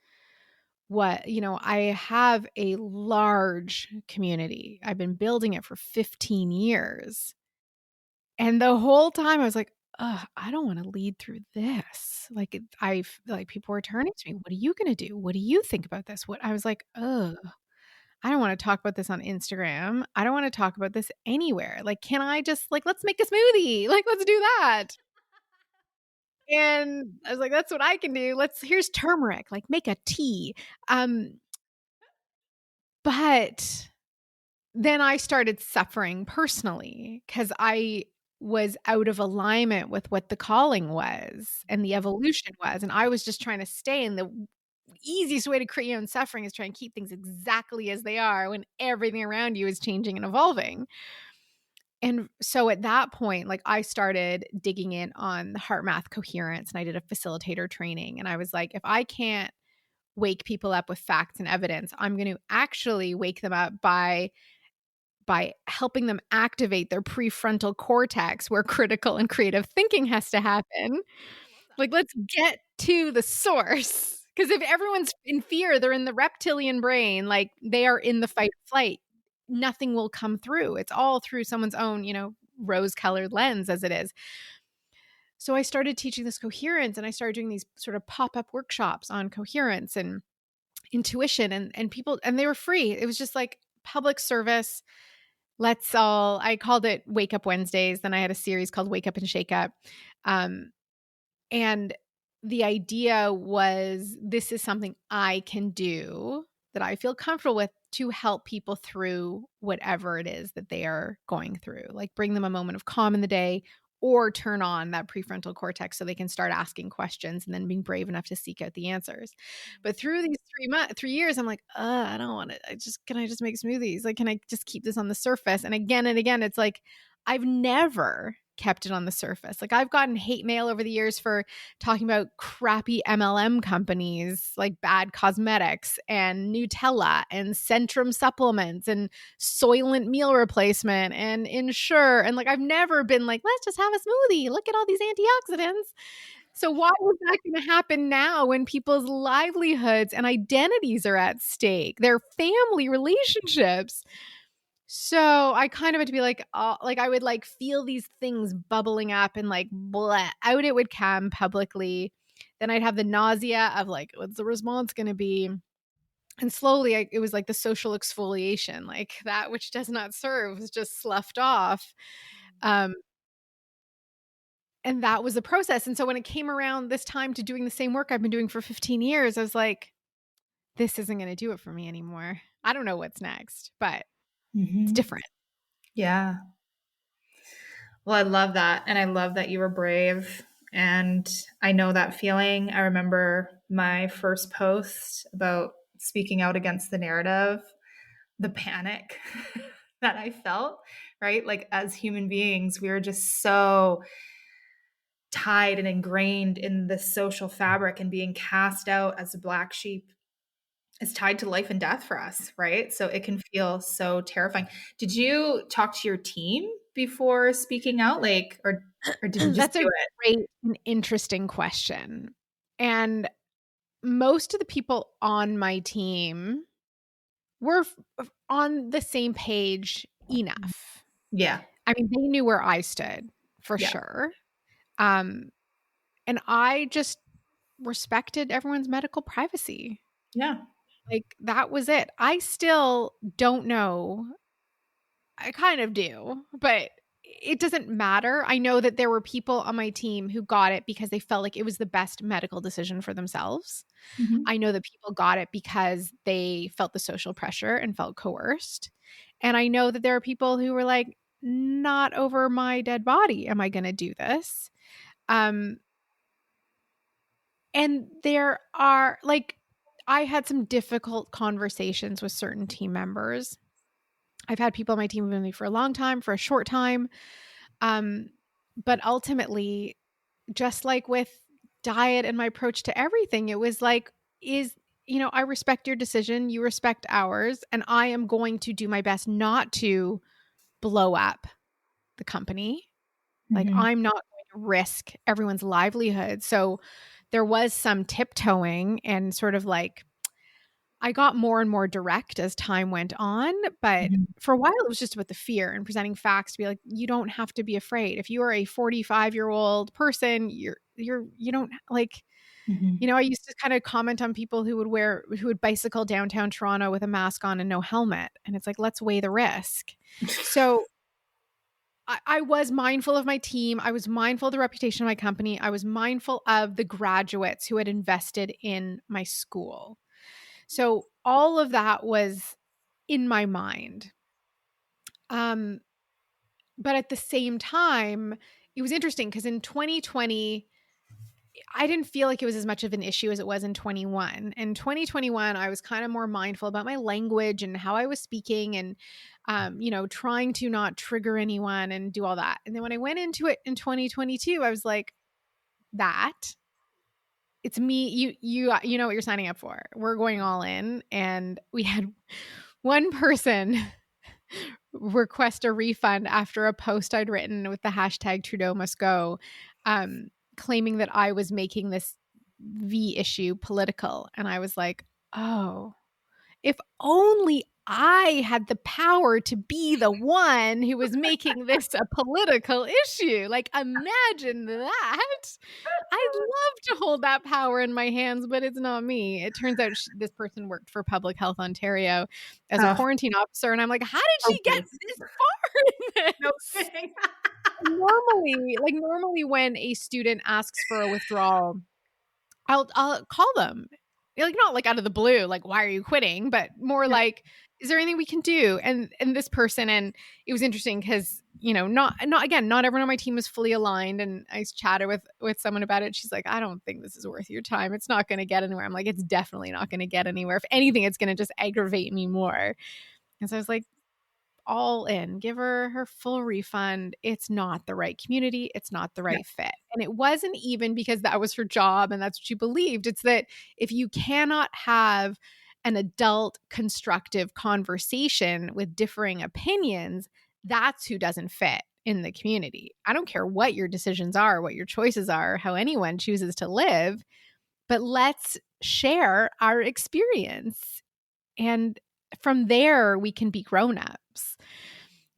I have a large community. I've been building it for 15 years. And the whole time I was like, ugh, I don't want to lead through this. Like people were turning to me. What are you going to do? What do you think about this? What I was like, ugh, I don't want to talk about this on Instagram. I don't want to talk about this anywhere. Like, can I just let's make a smoothie? Like, let's do that. And I was like, that's what I can do. Here's turmeric, like make a tea. Um, but then I started suffering personally because I was out of alignment with what the calling was and the evolution was. And I was just trying to stay in the easiest way to create your own suffering is try and keep things exactly as they are when everything around you is changing and evolving. And so at that point, like I started digging in on the heart math coherence and I did a facilitator training. And I was like, if I can't wake people up with facts and evidence, I'm going to actually wake them up by helping them activate their prefrontal cortex where critical and creative thinking has to happen. Like, let's get to the source. Because if everyone's in fear, they're in the reptilian brain, like they are in the fight or flight, nothing will come through. It's all through someone's own, rose colored lens as it is. So I started teaching this coherence and I started doing these sort of pop up workshops on coherence and intuition and people, and they were free. It was just like public service. I called it Wake Up Wednesdays. Then I had a series called Wake Up and Shake Up. And the idea was this is something I can do that I feel comfortable with to help people through whatever it is that they are going through, like bring them a moment of calm in the day or turn on that prefrontal cortex so they can start asking questions and then being brave enough to seek out the answers. But through these 3 years, I'm like, I don't want it. Can I just make smoothies? Like, can I just keep this on the surface? And again, it's like, I've never kept it on the surface. Like I've gotten hate mail over the years for talking about crappy MLM companies like Bad Cosmetics and Nutella and Centrum supplements and Soylent meal replacement and Ensure. And like I've never been like, let's just have a smoothie. Look at all these antioxidants. So why was that going to happen now when people's livelihoods and identities are at stake, their family relationships? So I kind of had to be like, I would like feel these things bubbling up and like blah, out it would come publicly. Then I'd have the nausea of like, what's the response going to be? And slowly it was like the social exfoliation, like that which does not serve was just sloughed off. Um, And that was the process. And so when it came around this time to doing the same work I've been doing for 15 years, I was like, this isn't going to do it for me anymore. I don't know what's next, but it's Mhm. different. Yeah. Well, I love that. And I love that you were brave. And I know that feeling. I remember my first post about speaking out against the narrative, the panic that I felt, right? Like, as human beings, we are just so tied and ingrained in this social fabric, and being cast out as a black sheep is tied to life and death for us, right? So it can feel so terrifying. Did you talk to your team before speaking out, like, or did you just That's a do it? great and interesting question. And most of the people on my team were on the same page enough. Yeah. I mean, they knew where I stood for Yeah. sure. Um, and I just respected everyone's medical privacy. Yeah. Like, that was it. I still don't know. I kind of do, but it doesn't matter. I know that there were people on my team who got it because they felt like it was the best medical decision for themselves. Mhm. I know that people got it because they felt the social pressure and felt coerced. And I know that there are people who were like, not over my dead body am I going to do this. Um and there are like I had some difficult conversations with certain team members. I've had people on my team with me for a long time, for a short time. Um, but ultimately, just like with diet and my approach to everything, it was like, I respect your decision, you respect ours, and I am going to do my best not to blow up the company. Like, Mhm. I'm not going to risk everyone's livelihood. So there was some tiptoeing and sort of like, I got more and more direct as time went on, but Mhm. for a while it was just about the fear and presenting facts to be like, you don't have to be afraid. If you are a 45-year-old person, you don't like, Mhm. I used to kind of comment on people who would bicycle downtown Toronto with a mask on and no helmet. And it's like, let's weigh the risk. So I was mindful of my team. I was mindful of the reputation of my company. I was mindful of the graduates who had invested in my school. So all of that was in my mind. Um, but at the same time, it was interesting because in 2020, I didn't feel like it was as much of an issue as it was in 21. In 2021, I was kind of more mindful about my language and how I was speaking and, trying to not trigger anyone and do all that. And then when I went into it in 2022, I was like, that it's me. You know what you're signing up for. We're going all in. And we had one person request a refund after a post I'd written with the hashtag Trudeau must go, claiming that I was making this V issue political. And I was like, oh, if only I had the power to be the one who was making this a political issue. Like, imagine that. I'd love to hold that power in my hands, but it's not me. It turns out this person worked for Public Health Ontario as a Oh, quarantine officer. And I'm like, how did oh, she get please. this far in No this? kidding. Normally when a student asks for a withdrawal, I'll call them. Like, not like out of the blue, like, why are you quitting? But more Yeah. like, is there anything we can do? And this person, and it was interesting because, not everyone on my team was fully aligned. And I chatted with someone about it. She's like, I don't think this is worth your time. It's not gonna get anywhere. I'm like, it's definitely not gonna get anywhere. If anything, it's gonna just aggravate me more. And so I was like, all in, give her full refund. It's not the right community. It's not the Yeah. right fit. And it wasn't even because that was her job and that's what she believed. It's that if you cannot have an adult constructive conversation with differing opinions, that's who doesn't fit in the community. I don't care what your decisions are, what your choices are, how anyone chooses to live, but let's share our experience. And from there, we can be grown-ups.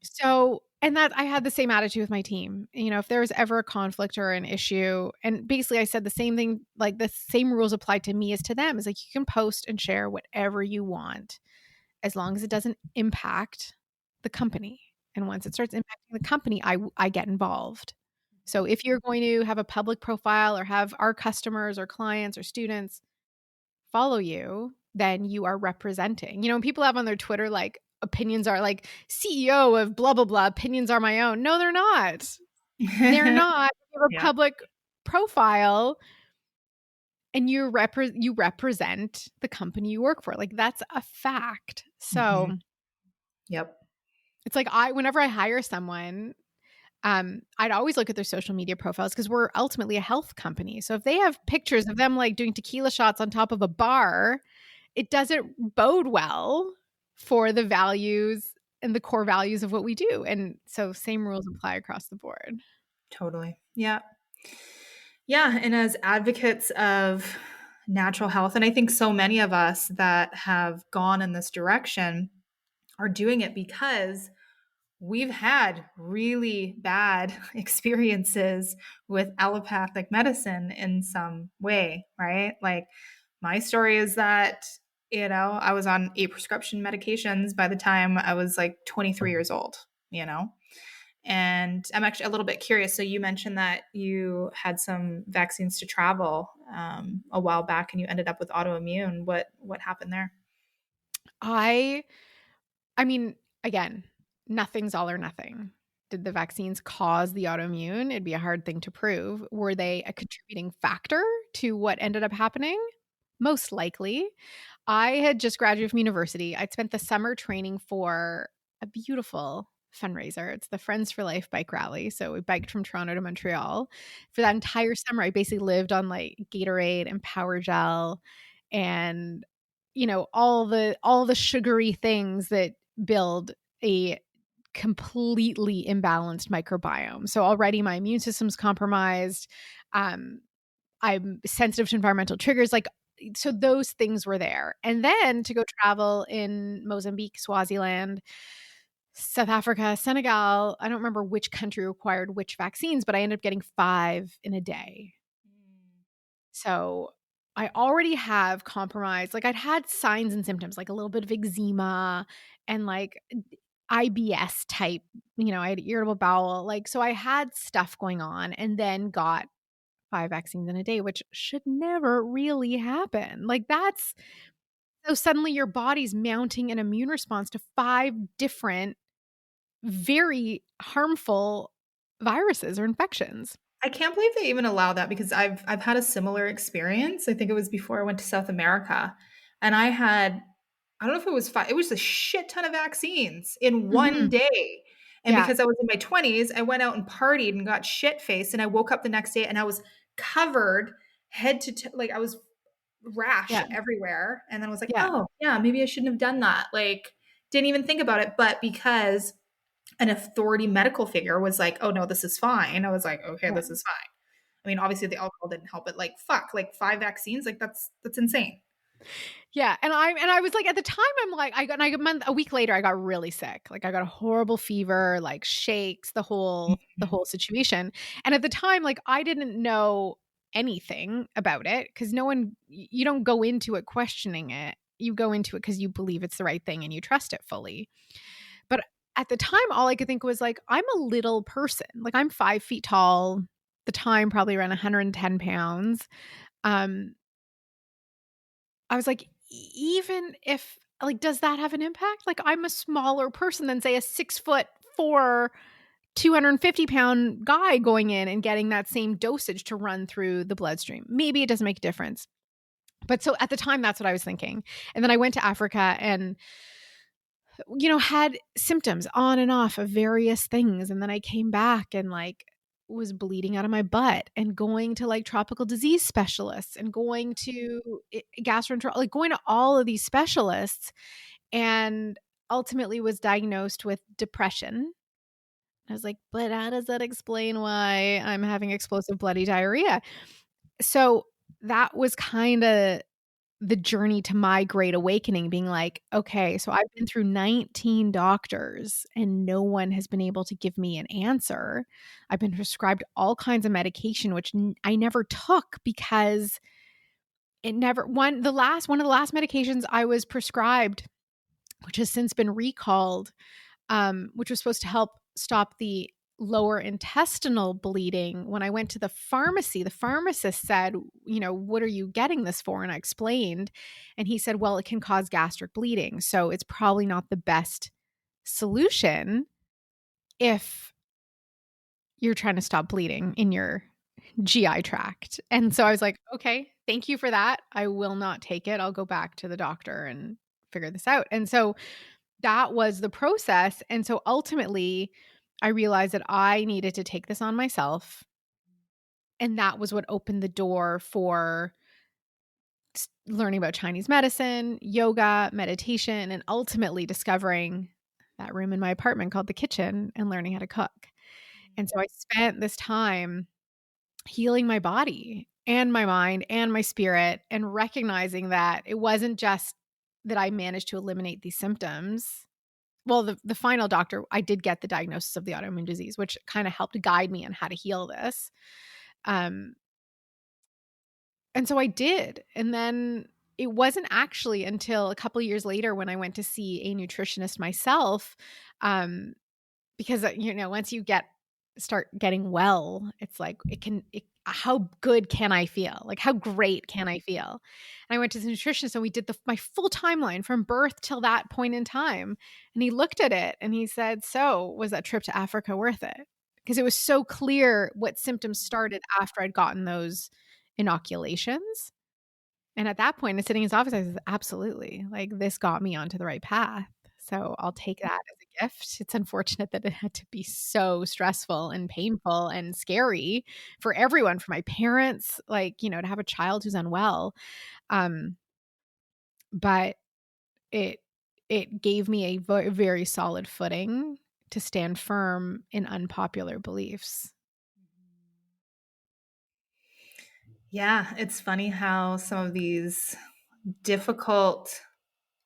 So, and that I had the same attitude with my team. If there was ever a conflict or an issue, and basically I said the same thing, like the same rules apply to me as to them. Is like, you can post and share whatever you want as long as it doesn't impact the company. And once it starts impacting the company, I get involved. So if you're going to have a public profile or have our customers or clients or students follow you, then you are representing. When people have on their Twitter, like, opinions are like CEO of blah, blah, blah, opinions are my own. No, they're not. They're not. You have a Yeah. public profile and you represent the company you work for. Like, that's a fact. So Yep. it's like whenever I hire someone, I'd always look at their social media profiles because we're ultimately a health company. So if they have pictures of them like doing tequila shots on top of a bar, it doesn't bode well for the values and the core values of what we do. And so same rules apply across the board. Totally. Yeah. Yeah. And as advocates of natural health, and I think so many of us that have gone in this direction are doing it because we've had really bad experiences with allopathic medicine in some way, right? Like, my story is that, I was on 8 prescription medications by the time I was like 23 years old, you know? And I'm actually a little bit curious. So you mentioned that you had some vaccines to travel a while back, and you ended up with autoimmune. What happened there? I I mean, again, nothing's all or nothing. Did the vaccines cause the autoimmune? It'd be a hard thing to prove. Were they a contributing factor to what ended up happening? Most likely. I had just graduated from university. I'd spent the summer training for a beautiful fundraiser. It's the Friends for Life bike rally. So we biked from Toronto to Montreal. For that entire summer, I basically lived on like Gatorade and Power Gel and all the sugary things that build a completely imbalanced microbiome. So already my immune system's compromised. I'm sensitive to environmental triggers. Like, so those things were there. And then to go travel in Mozambique, Swaziland, South Africa, Senegal, I don't remember which country required which vaccines, but I ended up getting 5 in a day. So I already have compromised. Like, I'd had signs and symptoms, like a little bit of eczema and like IBS type, I had irritable bowel. Like, so I had stuff going on and then got 5 vaccines in a day, which should never really happen. Like, that's so suddenly your body's mounting an immune response to 5 different very harmful viruses or infections. I can't believe they even allow that, because I've had a similar experience. I think it was before I went to South America, and I don't know if it was it was a shit ton of vaccines in one Mhm. day. And Yeah, because I was in my 20s, I went out and partied and got shit faced, and I woke up the next day and I was covered head to like I was rash yeah, everywhere. And then I was like, yeah, oh yeah, maybe I shouldn't have done that. Like, didn't even think about it. But because an authority medical figure was like, oh no, this is fine, I was like, okay, yeah. this is fine. I mean, obviously the alcohol didn't help, but like, fuck, like 5 vaccines, like that's insane. Yeah, and I was like, at the time, I'm like, a week later, I got really sick. Like, I got a horrible fever, like shakes, the whole situation. And at the time, like, I didn't know anything about it because you don't go into it questioning it. You go into it because you believe it's the right thing and you trust it fully. But at the time, all I could think was like, I'm a little person. Like, I'm 5 feet tall. The time probably around 110 pounds. Um, I was like, even if like, does that have an impact? Like, I'm a smaller person than say a 6'4", 250-pound guy going in and getting that same dosage to run through the bloodstream. Maybe it doesn't make a difference. But so at the time, that's what I was thinking. And then I went to Africa and, had symptoms on and off of various things. And then I came back and like was bleeding out of my butt and going to like tropical disease specialists and going to gastroenterology, like going to all of these specialists, and ultimately was diagnosed with depression. I was like, but how does that explain why I'm having explosive bloody diarrhea? So that was kind of the journey to my great awakening, being like, okay, so I've been through 19 doctors and no one has been able to give me an answer. I've been prescribed all kinds of medication, which I never took because it never one the last one of the last medications I was prescribed, which has since been recalled, which was supposed to help stop the lower intestinal bleeding. When I went to the pharmacy, the pharmacist said, "What are you getting this for?" And I explained, and he said, "Well, it can cause gastric bleeding. So it's probably not the best solution if you're trying to stop bleeding in your GI tract." And so I was like, "Okay, thank you for that. I will not take it. I'll go back to the doctor and figure this out." And so that was the process. And so ultimately, I realized that I needed to take this on myself. And that was what opened the door for learning about Chinese medicine, yoga, meditation, and ultimately discovering that room in my apartment called the kitchen and learning how to cook. And so I spent this time healing my body and my mind and my spirit, and recognizing that it wasn't just that I managed to eliminate these symptoms. Well, the final doctor, I did get the diagnosis of the autoimmune disease, which kind of helped guide me on how to heal this. Um, and so I did. And then it wasn't actually until a couple of years later when I went to see a nutritionist myself, um, because once you start getting well, it's like how good can I feel? Like, how great can I feel? And I went to the nutritionist and we did my full timeline from birth till that point in time. And he looked at it and he said, "So was that trip to Africa worth it?" Because it was so clear what symptoms started after I'd gotten those inoculations. And at that point, in sitting in his office, I said, "Absolutely. Like, this got me onto the right path. So I'll take that as a gift." It's unfortunate that it had to be so stressful and painful and scary for everyone, for my parents, like, to have a child who's unwell. Um, but it it gave me a very, very solid footing to stand firm in unpopular beliefs. Yeah, it's funny how some of these difficult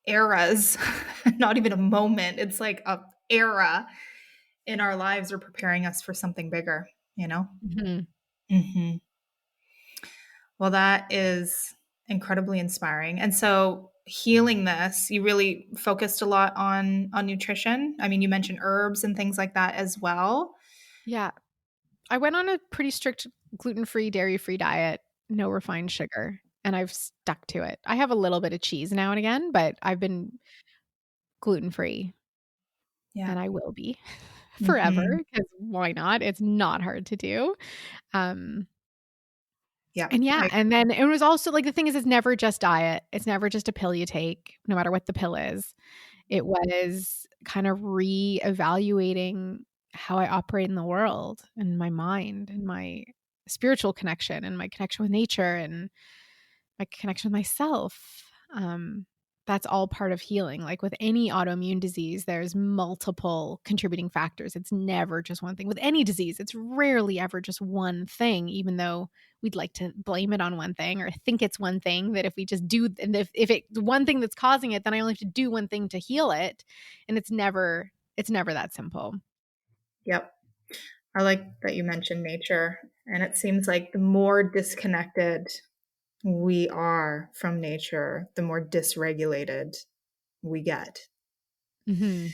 eras, not even a moment, it's like a era in our lives are preparing us for something bigger, you know? Mhm. Hmm. Well, that is incredibly inspiring. And so healing this, you really focused a lot on nutrition. I mean, you mentioned herbs and things like that as well. Yeah. I went on a pretty strict gluten-free, dairy-free diet, no refined sugar, and I've stuck to it. I have a little bit of cheese now and again, but I've been gluten-free, Yeah. and I will be forever, Hmm. because why not? It's not hard to do. Um, Yep. and yeah, and then it was also like, the thing is, it's never just diet. It's never just a pill you take, no matter what the pill is. It was kind of reevaluating how I operate in the world, and my mind, and my spiritual connection, and my connection with nature, and my connection with myself. That's all part of healing. Like with any autoimmune disease, there's multiple contributing factors. It's never just one thing. With any disease, it's rarely ever just one thing, even though we'd like to blame it on one thing or think it's one thing, that if we just do, and if it's one thing that's causing it, then I only have to do one thing to heal it. And it's never that simple. Yep. I like that you mentioned nature. And it seems like the more disconnected we are from nature, the more dysregulated we get. Hmm.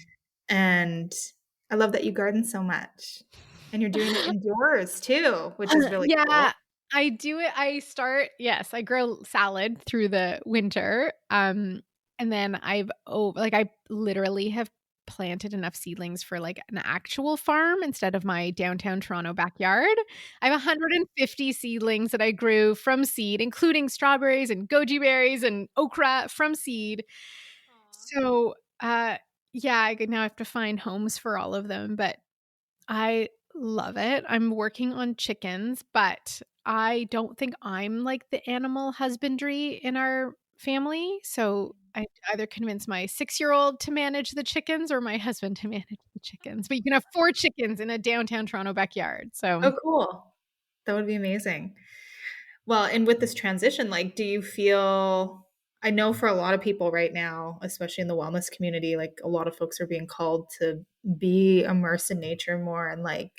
And I love that you garden so much. And you're doing it indoors too, which is really Yeah, cool. I do it. Yes, I grow salad through the winter. And then I literally have planted enough seedlings for like an actual farm instead of my downtown Toronto backyard. I have 150 seedlings that I grew from seed, including strawberries and goji berries and okra from seed. So, yeah, now I have to find homes for all of them, but I love it. I'm working on chickens, but I don't think I'm like the animal husbandry in our family. So I either convince my 6-year-old to manage the chickens or my husband to manage the chickens. But you can have 4 chickens in a downtown Toronto backyard. So Oh, cool. That would be amazing. Well, and with this transition, like, do you feel, I know for a lot of people right now, especially in the wellness community, like a lot of folks are being called to be immersed in nature more and like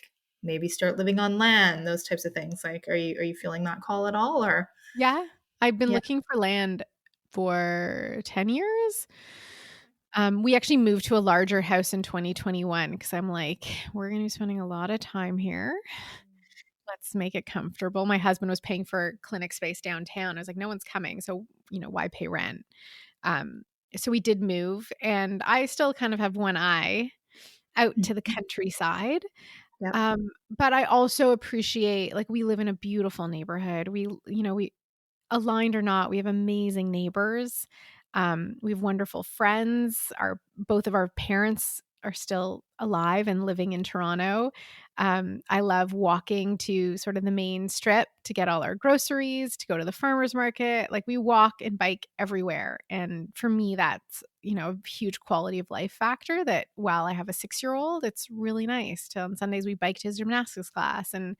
maybe start living on land, those types of things. Like, are you feeling that call at all or yeah, I've been yeah. looking for land for 10 years. We actually moved to a larger house in 2021 because I'm like, we're going to be spending a lot of time here. Let's make it comfortable. My husband was paying for clinic space downtown. I was like, no one's coming. So, why pay rent? Um, so we did move, and I still kind of have one eye out to the Mhm. countryside. Yep. But I also appreciate, like, we live in a beautiful neighborhood. We aligned or not, we have amazing neighbors. We have wonderful friends. Both of our parents are still alive and living in Toronto. I love walking to sort of the main strip to get all our groceries, to go to the farmers market. Like, we walk and bike everywhere. And for me, that's, a huge quality of life factor that while I have a 6-year-old, it's really nice to, on Sundays, we bike to his gymnastics class, and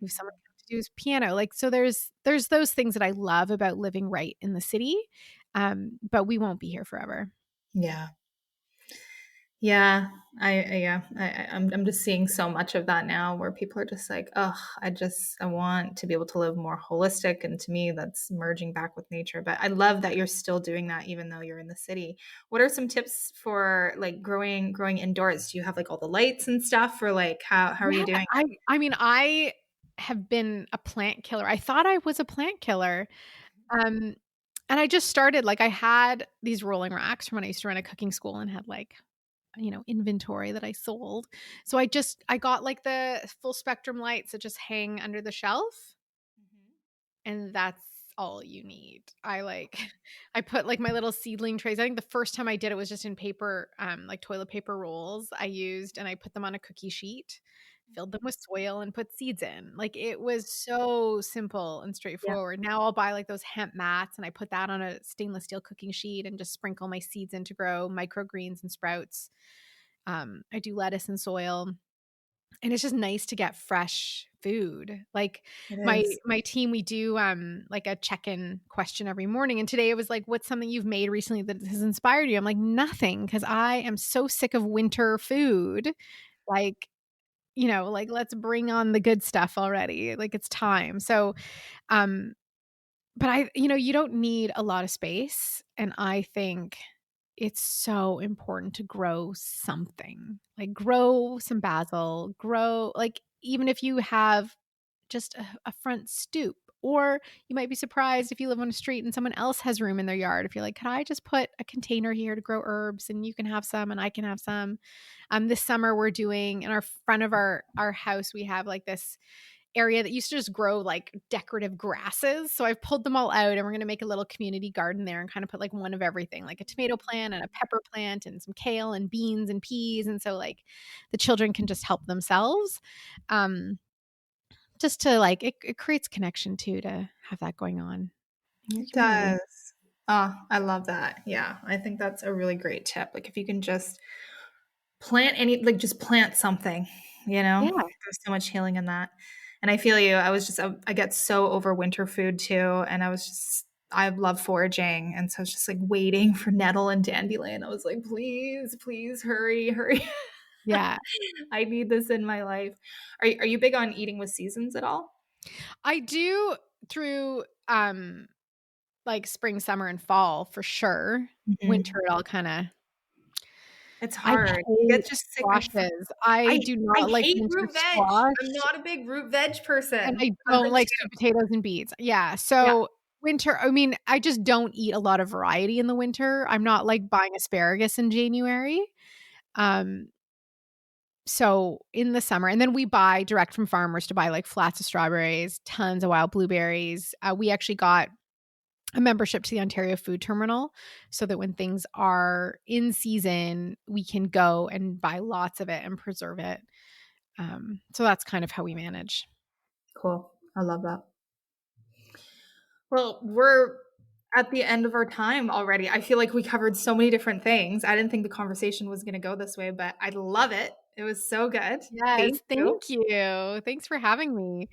we have someone to do his piano. Like, so there's those things that I love about living right in the city. But we won't be here forever. Yeah. Yeah, yeah, I'm just seeing so much of that now where people are just like, oh, I want to be able to live more holistic, and to me, that's merging back with nature. But I love that you're still doing that even though you're in the city. What are some tips for like growing indoors? Do you have like all the lights and stuff, or like how are Yeah, you doing I mean, I have been a plant killer. I thought I was a plant killer. Um, and I just started, like, I had these rolling racks from when I used to run a cooking school and had, like, inventory that I sold. So I got, like, the full spectrum lights that just hang under the shelf, that? and that's all you need. I put, like, my little seedling trays. I think the first time I did it was just in paper, like toilet paper rolls I used, and I put them on a cookie sheet, filled them with soil, and put seeds in. Like, it was so simple and Yeah, straightforward. Now I'll buy, like, those hemp mats, and I put that on a stainless steel cooking sheet and just sprinkle my seeds in to grow microgreens and sprouts. I do lettuce and soil. And it's just nice to get fresh food. Like, it my is. my team, we do, like, a check-in question every morning, and today it was like, "What's something you've made recently that has inspired you?" I'm like, "Nothing, because I am so sick of winter food." Like, like, let's bring on the good stuff already. Like, it's time. So, um but you don't need a lot of space, and I think it's so important to grow something. Like, grow some basil, grow, like, even if you have just a front stoop, or you might be surprised if you live on a street and someone else has room in their yard. If you're like, "Could I just put a container here to grow herbs, and you can have some and I can have some?" This summer we're doing in our front of our house, we have, like, this area that used to just grow, like, decorative grasses. So I've pulled them all out, and we're gonna make a little community garden there and kinda put, like, one of everything, like a tomato plant and a pepper plant and some kale and beans and peas, and so, like, the children can just help themselves. Um, just to, like, it creates connection too to have that going on. It It's really. does. Oh, I love that. Yeah, I think that's a really great tip. Like if you can just just plant something, Yeah. there's so much healing in that. And I feel you. I get so over winter food too. And I love foraging. And so I was just like waiting for nettle and dandelion. I was like, please, please hurry, hurry. Yeah. I need this in my life. Are you big on eating with seasons at all? I do through, like, spring, summer, and fall for sure. Winter, Mhm. it all kinda. It's I hard. You hate get just sick of squashes. I I do I not like hate winter root veg. I'm squash, not a big root veg and person. I don't Husband like too. sweet potatoes and beets. Yeah, Yeah. so winter, I mean, I just don't eat a lot of variety in the winter. I'm not, like, buying asparagus in January. Um, so in the summer, and then we buy direct from farmers to buy, like, flats of strawberries, tons of wild blueberries. We actually got a membership to the Ontario Food Terminal so that when things are in season, we can go and buy lots of it and preserve it. So that's kind of how we manage. Cool. I love that. Well, we're at the end of our time already. I feel like we covered so many different things. I didn't think the conversation was gonna go this way, but I love it. It was so good. Yes, Thank you. thank you. Thanks for having me.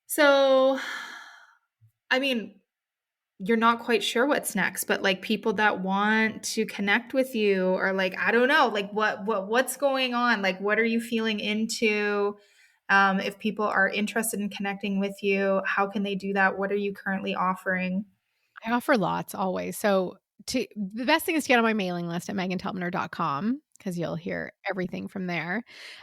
So, I mean, you're not quite sure what's next, but like people that want to connect with you or like I don't know, like what's going on? Like what are you feeling into? If people are interested in connecting with you, how can they do that? What are you currently offering? I offer lots always. So the best thing is to get on my mailing list at megantelpner.com because you'll hear everything from there.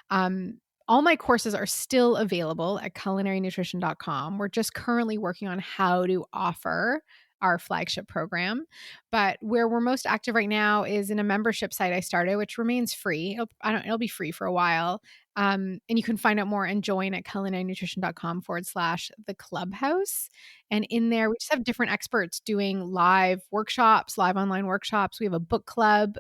All my courses are still available at culinarynutrition.com. We're just currently working on how to offer our flagship program. But where we're most active right now is in a membership site I started, which remains free. It'll be free for a while. And you can find out more and join at culinarynutrition.com/the clubhouse. And in there, we just have different experts doing live online workshops. We have a book club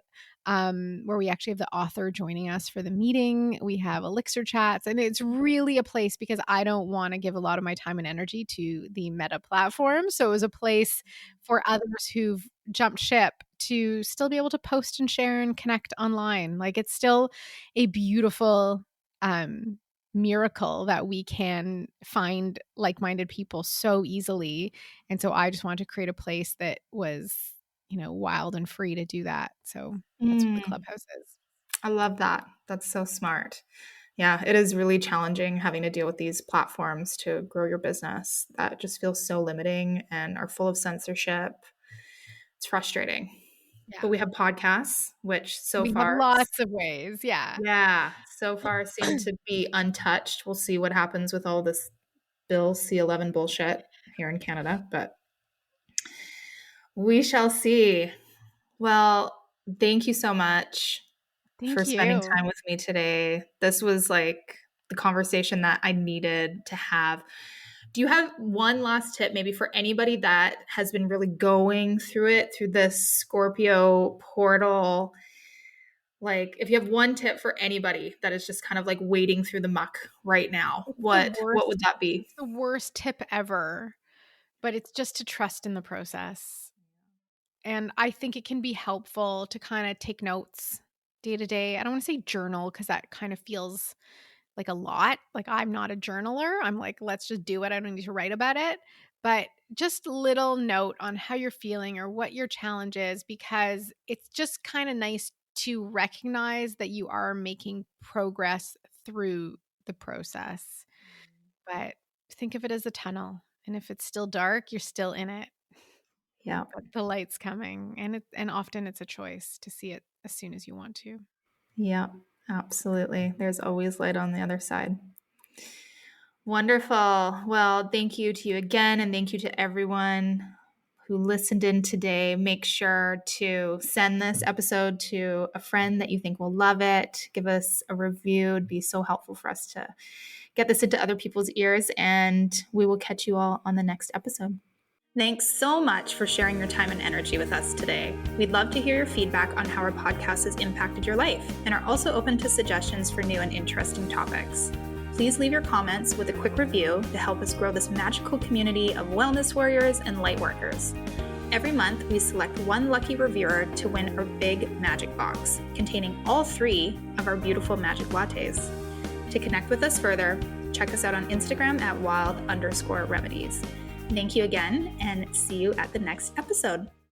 where we actually have the author joining us for the meeting. We have Elixir chats, and it's really a place because I don't want to give a lot of my time and energy to the Meta platform. So it was a place for others who've jumped ship to still be able to post and share and connect online. Like, it's still a beautiful miracle that we can find like-minded people so easily. And so I just wanted to create a place that was, wild and free to do that. So that's what the clubhouse is. I love that. That's so smart. Yeah, it is really challenging having to deal with these platforms to grow your business that just feels so limiting and are full of censorship. It's frustrating. Yeah. But we have podcasts, which We have lots of ways. Yeah. So far seem to be untouched. We'll see what happens with all this Bill C-11 bullshit here in Canada, but we shall see. Well, thank you so much for spending time with me today. This was like the conversation that I needed to have. Do you have one last tip maybe for anybody that has been really going through this Scorpio portal? Like, if you have one tip for anybody that is just kind of like wading through the muck right now, what would that be? It's the worst tip ever, but it's just to trust in the process. And I think it can be helpful to kind of take notes day to day. I don't want to say journal because that kind of feels like a lot. Like, I'm not a journaler. I'm like, let's just do it. I don't need to write about it. But just a little note on how you're feeling or what your challenge is, because it's just kind of nice to recognize that you are making progress through the process. But think of it as a tunnel. And if it's still dark, you're still in it. Yeah. But the light's coming. And often it's a choice to see it as soon as you want to. Yeah, absolutely. There's always light on the other side. Wonderful. Well, thank you to you again. And thank you to everyone who listened in today. Make sure to send this episode to a friend that you think will love it. Give us a review. It'd be so helpful for us to get this into other people's ears. And we will catch you all on the next episode. Thanks so much for sharing your time and energy with us today. We'd love to hear your feedback on how our podcast has impacted your life and are also open to suggestions for new and interesting topics. Please leave your comments with a quick review to help us grow this magical community of wellness warriors and light workers. Every month, we select one lucky reviewer to win our big Magick box, containing all 3 of our beautiful Magick lattes. To connect with us further, check us out on Instagram at wild_remedies. Thank you again, and see you at the next episode.